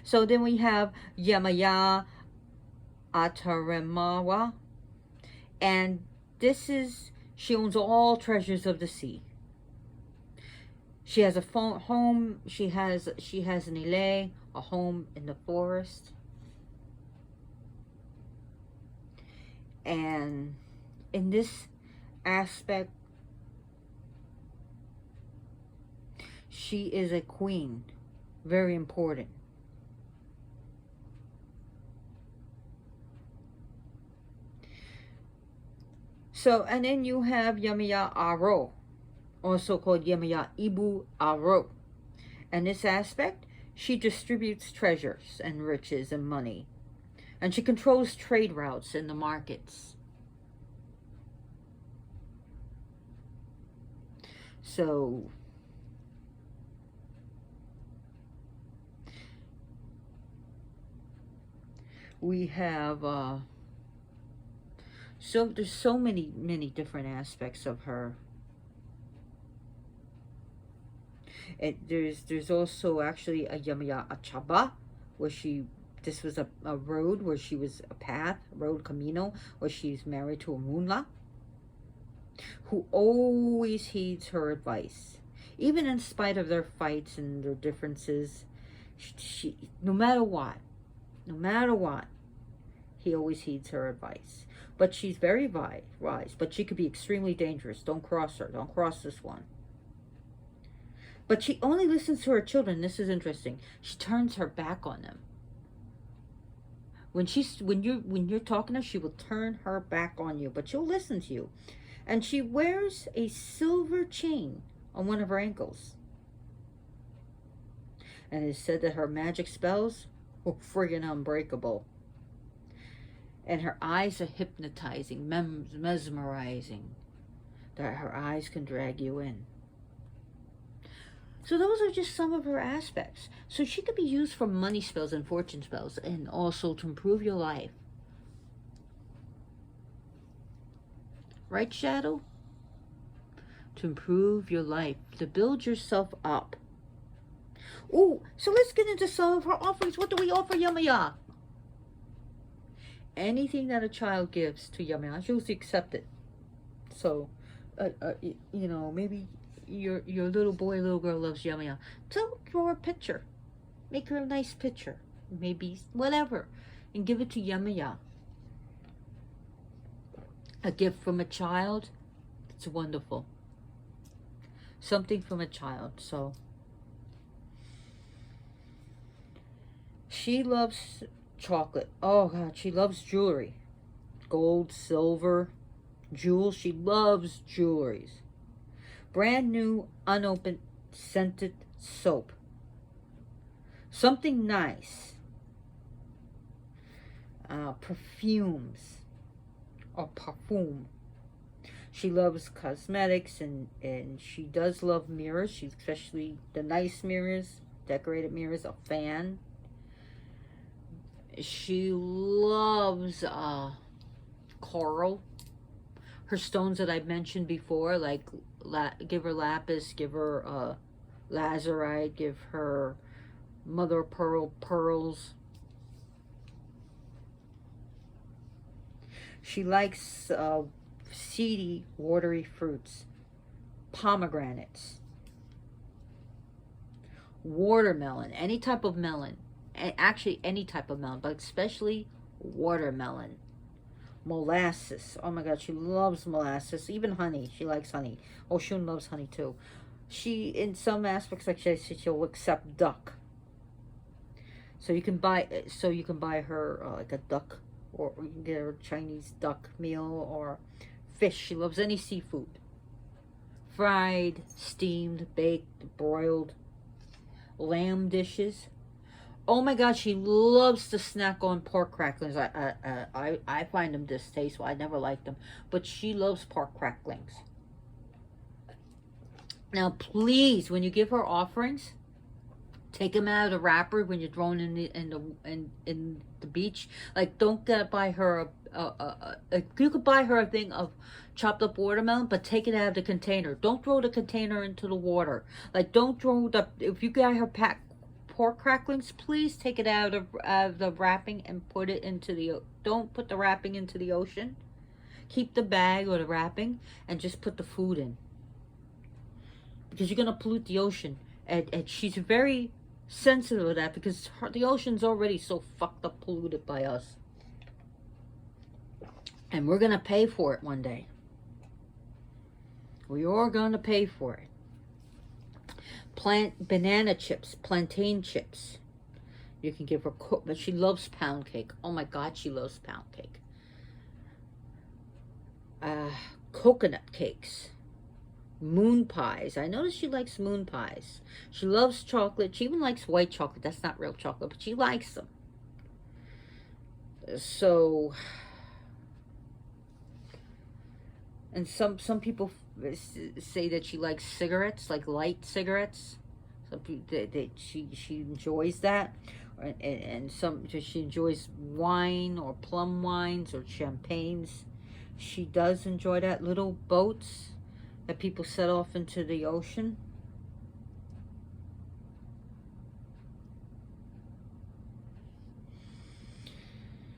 So then we have Yamaya Ataramawa, and she owns all treasures of the sea. She has a home. She has an ile, a home in the forest, and in this aspect, she is a queen, very important. So, and then you have Yemaya Aro, also called Yemaya Ibu Aro. And this aspect, she distributes treasures and riches and money. And she controls trade routes in the markets. So, we have there's so many different aspects of her. There's also actually a Yamaya Achaba, where this was a road where she was a road camino, where she's married to a Munla, who always heeds her advice. Even in spite of their fights and their differences, she no matter what, he always heeds her advice. But she's very wise, but she could be extremely dangerous. Don't cross her. Don't cross this one. But she only listens to her children. This is interesting. She turns her back on them. When you're talking to her, she will turn her back on you, but she'll listen to you. And she wears a silver chain on one of her ankles. And it is said that her magic spells were friggin' unbreakable. And her eyes are hypnotizing, mesmerizing. That her eyes can drag you in. So those are just some of her aspects. So she could be used for money spells and fortune spells, and also to improve your life. Right, Shadow? To improve your life, to build yourself up. Oh, so let's get into some of her offerings. What do we offer Yemaya? Anything that a child gives to Yemaya, she usually accept it. So, maybe your little boy, little girl loves Yemaya. So draw a picture, make her a nice picture, maybe whatever, and give it to Yemaya. A gift from a child, it's wonderful. Something from a child. So she loves chocolate. Oh God, she loves jewelry. Gold, silver, jewels. She loves jewelries. Brand new, unopened, scented soap. Something nice. Perfumes. Or parfum. She loves cosmetics, and she does love mirrors. She's especially the nice mirrors, decorated mirrors, a fan. She loves coral. Her stones that I mentioned before, like give her lapis, give her lazurite, give her mother of pearl pearls. She likes seedy, watery fruits, pomegranates, watermelon, any type of melon. Actually, any type of melon, but especially watermelon. Molasses. Oh my God, she loves molasses. Even honey. She likes honey. Oh, Shun loves honey too. She, in some aspects, like she'll accept duck. So you can buy her like a duck, or you can get her a Chinese duck meal, or fish. She loves any seafood. fried, steamed, baked, broiled lamb dishes. Oh my God, she loves to snack on pork cracklings. I find them distasteful. I never liked them, but she loves pork cracklings. Now, please, when you give her offerings, take them out of the wrapper when you're throwing in the beach. Like, don't buy her you could buy her a thing of chopped up watermelon, but take it out of the container. Don't throw the container into the water. Like, don't throw if you got her pack pork cracklings, please take it out of the wrapping and put it into don't put the wrapping into the ocean. Keep the bag or the wrapping and just put the food in, because you're going to pollute the ocean. And she's very sensitive to that, because the ocean's already so fucked up, polluted by us. And we're going to pay for it one day. We are going to pay for it. Banana chips, plantain chips. You can give her, but she loves pound cake. Oh my God, she loves pound cake. Coconut cakes. Moon pies. I notice she likes moon pies. She loves chocolate. She even likes white chocolate. That's not real chocolate, but she likes them. So, and some people say that she likes cigarettes, like light cigarettes. Some people, she enjoys that, and she enjoys wine or plum wines or champagnes. She does enjoy that. Little boats that people set off into the ocean.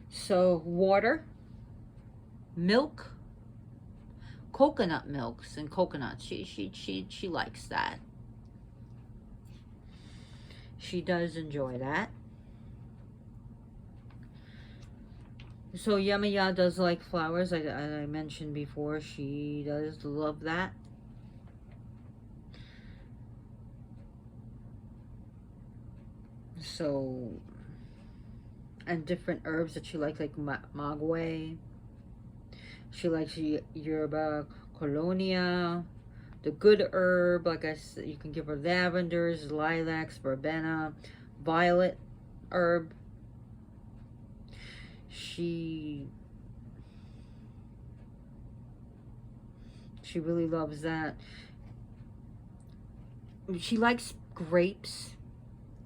So water, milk, coconut milks and coconuts. She likes that. She does enjoy that. So Yemaya does like flowers. I mentioned before, she does love that. So, and different herbs that she likes, like magway. She likes yerba colonia, the good herb. Like I said, you can give her lavenders, lilacs, verbena, violet herb. She really loves that. She likes grapes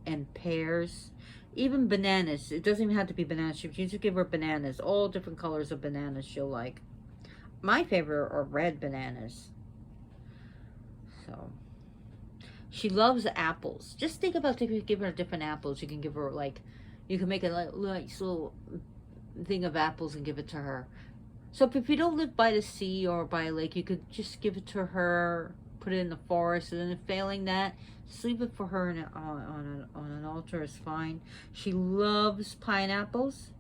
and pears, even bananas. It doesn't even have to be bananas. You can just give her bananas, all different colors of bananas she'll like. My favorite are red bananas. So she loves apples. Just think about if you give her different apples. You can give her, like, you can make a nice little thing of apples and give it to her. So if you don't live by the sea or by a lake, you could just give it to her, put it in the forest, and then failing that, just leave it for her on an altar is fine. She loves pineapples,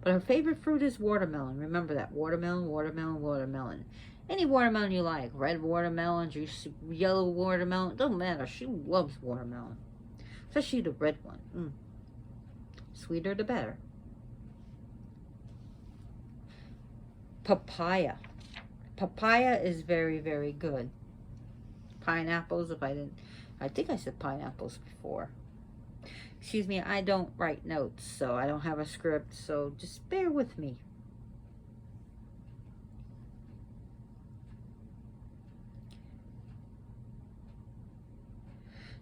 but her favorite fruit is watermelon. Remember that. Watermelon, watermelon, watermelon. Any watermelon you like. Red watermelon, juicy yellow watermelon. Doesn't matter. She loves watermelon. Especially the red one. Sweeter the better. Papaya. Papaya is very, very good. Pineapples, I think I said pineapples before. Excuse me, I don't write notes, so I don't have a script, so just bear with me.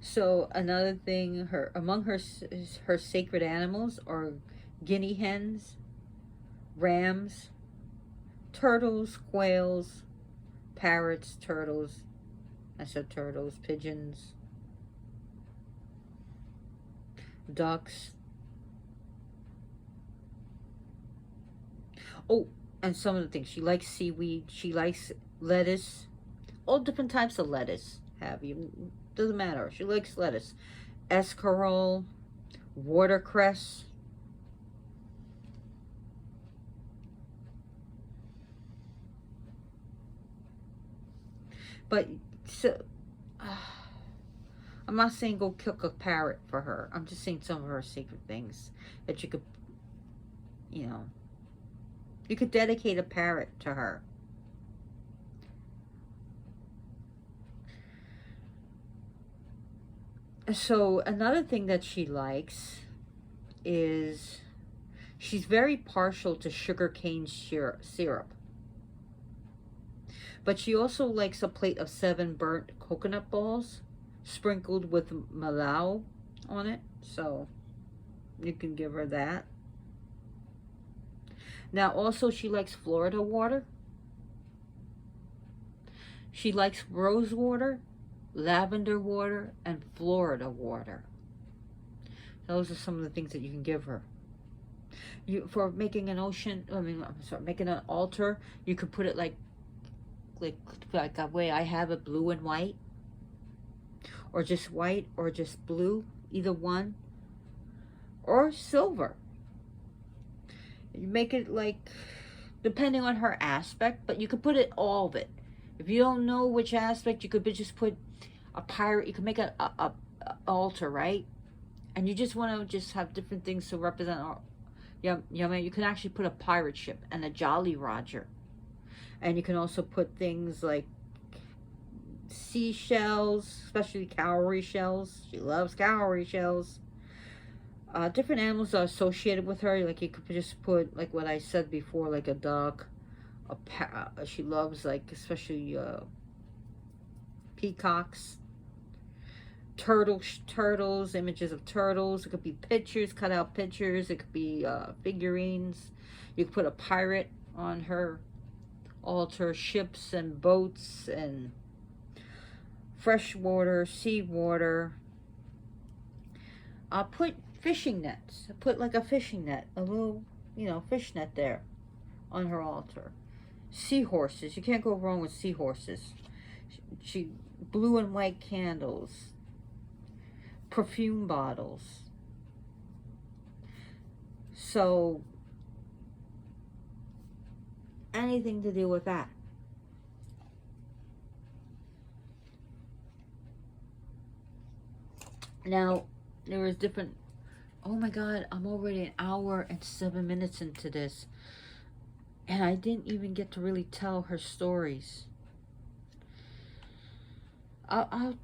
So another thing, among her sacred animals are guinea hens, rams, turtles, quails, parrots, turtles. I said turtles, pigeons, ducks. Oh, and some of the things. She likes seaweed. She likes lettuce. All different types of lettuce. Doesn't matter. She likes lettuce. Escarole, watercress. But so, I'm not saying go cook a parrot for her. I'm just saying some of her secret things that you could, you could dedicate a parrot to her. So another thing that she likes is she's very partial to sugarcane syrup. But she also likes a plate of 7 burnt coconut balls sprinkled with malao on it. So you can give her that. Now also she likes Florida water. She likes rose water, lavender water, and Florida water. Those are some of the things that you can give her. For making an making an altar, you could put it like a way I have it, blue and white, or just white, or just blue, either one, or silver. You make it like, depending on her aspect, but you could put it all of it. If you don't know which aspect, you could just put a pirate. You can make a altar, right? And you just want to just have different things to represent. Yamaya, you can actually put a pirate ship and a Jolly Roger. And you can also put things like seashells, especially cowrie shells. She loves cowrie shells. Different animals are associated with her. Like you could just put, like what I said before, like a duck. She loves, like, especially peacocks. Turtles, images of turtles. It could be pictures, cut out pictures. It could be figurines. You could put a pirate on her altar, ships and boats and freshwater, seawater. Put fishing nets. Put like a fishing net, a little, fish net there on her altar. Seahorses. You can't go wrong with seahorses. She blue and white candles. Perfume bottles. So anything to do with that. Now there is different. Oh my god, I'm already an hour and 7 minutes into this, and I didn't even get to really tell her stories. I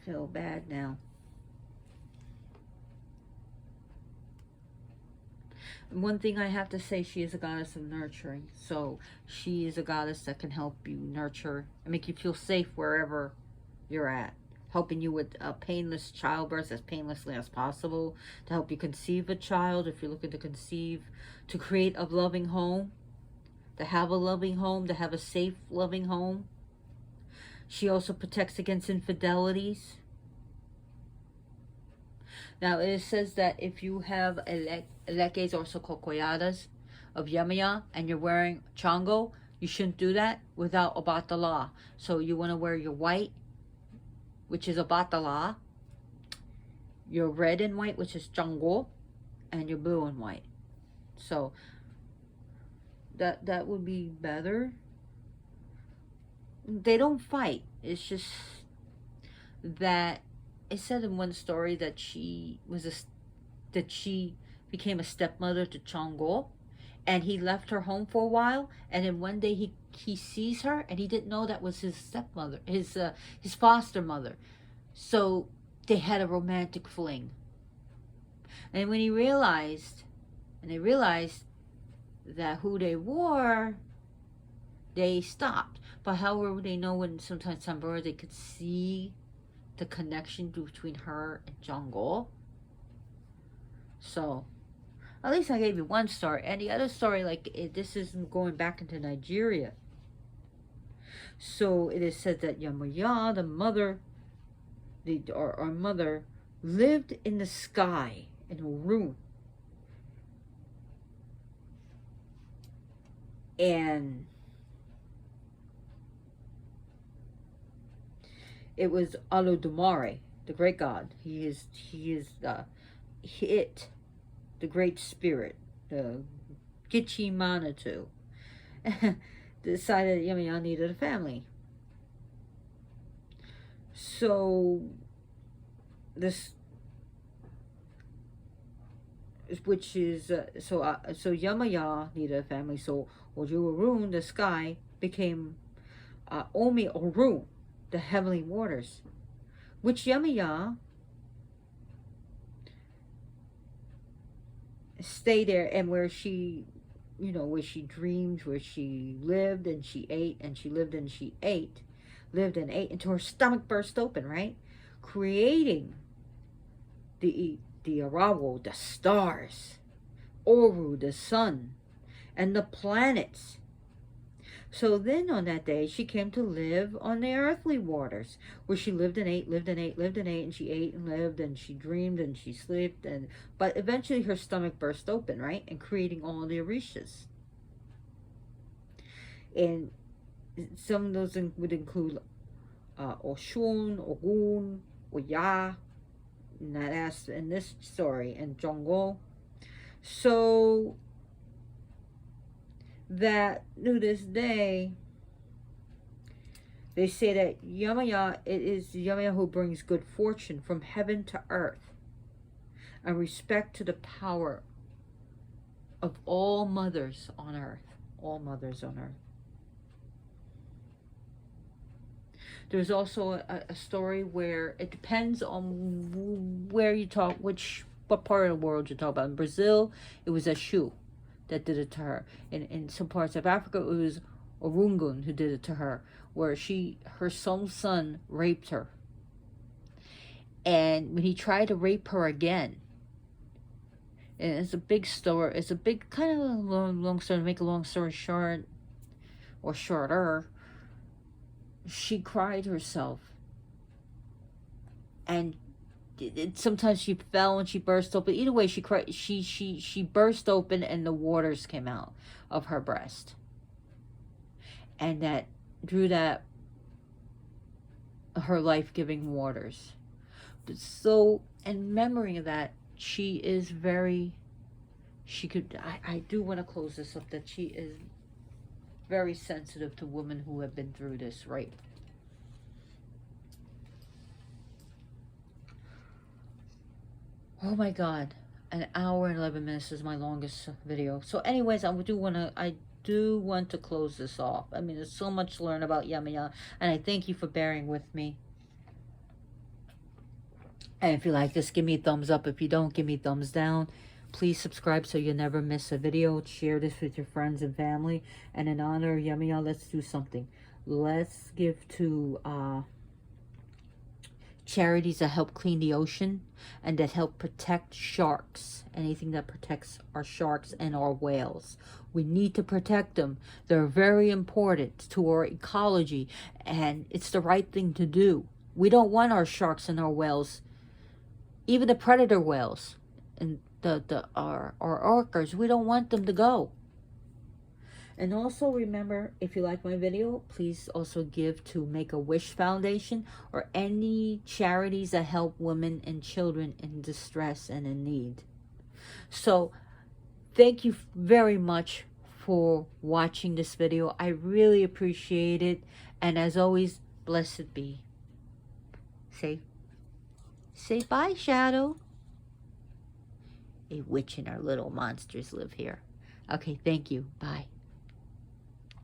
feel bad now. One thing I have to say, she is a goddess of nurturing. So she is a goddess that can help you nurture and make you feel safe wherever you're at. Helping you with a painless childbirth as painlessly as possible. To help you conceive a child if you're looking to conceive. To create a loving home. To have a loving home. To have a safe, loving home. She also protects against infidelities. Now it says that if you have elekes or sokokoyadas of Yemaya and you're wearing chango, you shouldn't do that without a batala. So you want to wear your white, which is a batala, your red and white, which is chango, and your blue and white. So that would be better. They don't fight. It's just that it said in one story that she became a stepmother to Chango, and he left her home for a while, and then one day he sees her, and he didn't know that was his stepmother, his foster mother. So they had a romantic fling. And when they realized that who they were, they stopped. But however, they know when sometimes some birds, they could see the connection between her and Jungle. So at least I gave you one story. And the other story, this is going back into Nigeria. So it is said that Yamaya, the mother, our mother, lived in the sky in a room. And it was Olodumare, the great god. He is the great spirit, the Gichi Manatu, decided that Yemaya needed a family. So so Yemaya needed a family. So Ojuarun, the sky, became Omi Orun, the heavenly waters, which Yemaya stay there, and where she, you know, where she dreamed, where she lived and she ate, and she lived and she ate, lived and ate until her stomach burst open, right? Creating the Arawo, the stars, Oru, the sun, and the planets. So then on that day, she came to live on the earthly waters, where she lived and ate, lived and ate, lived and ate, and she ate and lived, and she dreamed and she slept, and but eventually her stomach burst open, right? And creating all the Orishas. And some of those would include Oshun, Ogun, Oya, in this story, and Jongo. So that to this day, they say that Yemaya, it is Yemaya who brings good fortune from heaven to earth, and respect to the power of all mothers on earth. All mothers on earth. There's also a story where it depends on where you talk, what part of the world you talk about. In Brazil, it was a Shu that did it to her. In some parts of Africa, it was Orungun who did it to her, where her son raped her. And when he tried to rape her again, and it's a big story, it's a big kind of long story, to make a long story short, or shorter, she cried herself. And sometimes she fell and she burst open. Either way, she cried. She burst open, and the waters came out of her breast, and that drew that her life-giving waters. But so, in memory of that, she is very. I do want to close this up. That she is very sensitive to women who have been through this rape. Oh my God, an hour and 11 minutes is my longest video. So anyways, I do want to close this off. I mean, there's so much to learn about Yemaya, and I thank you for bearing with me. And if you like this, give me a thumbs up. If you don't, give me a thumbs down. Please subscribe so you never miss a video. Share this with your friends and family. And in honor of Yemaya, let's do something. Let's give to charities that help clean the ocean and that help protect sharks. Anything that protects our sharks and our whales. We need to protect them. They're very important to our ecology, and it's the right thing to do. We don't want our sharks and our whales, even the predator whales and our orcas, we don't want them to go. And also remember, if you like my video, please also give to Make-A-Wish Foundation or any charities that help women and children in distress and in need. So thank you very much for watching this video. I really appreciate it. And as always, blessed be. Say bye, Shadow. A witch and her little monsters live here. Okay, thank you. Bye.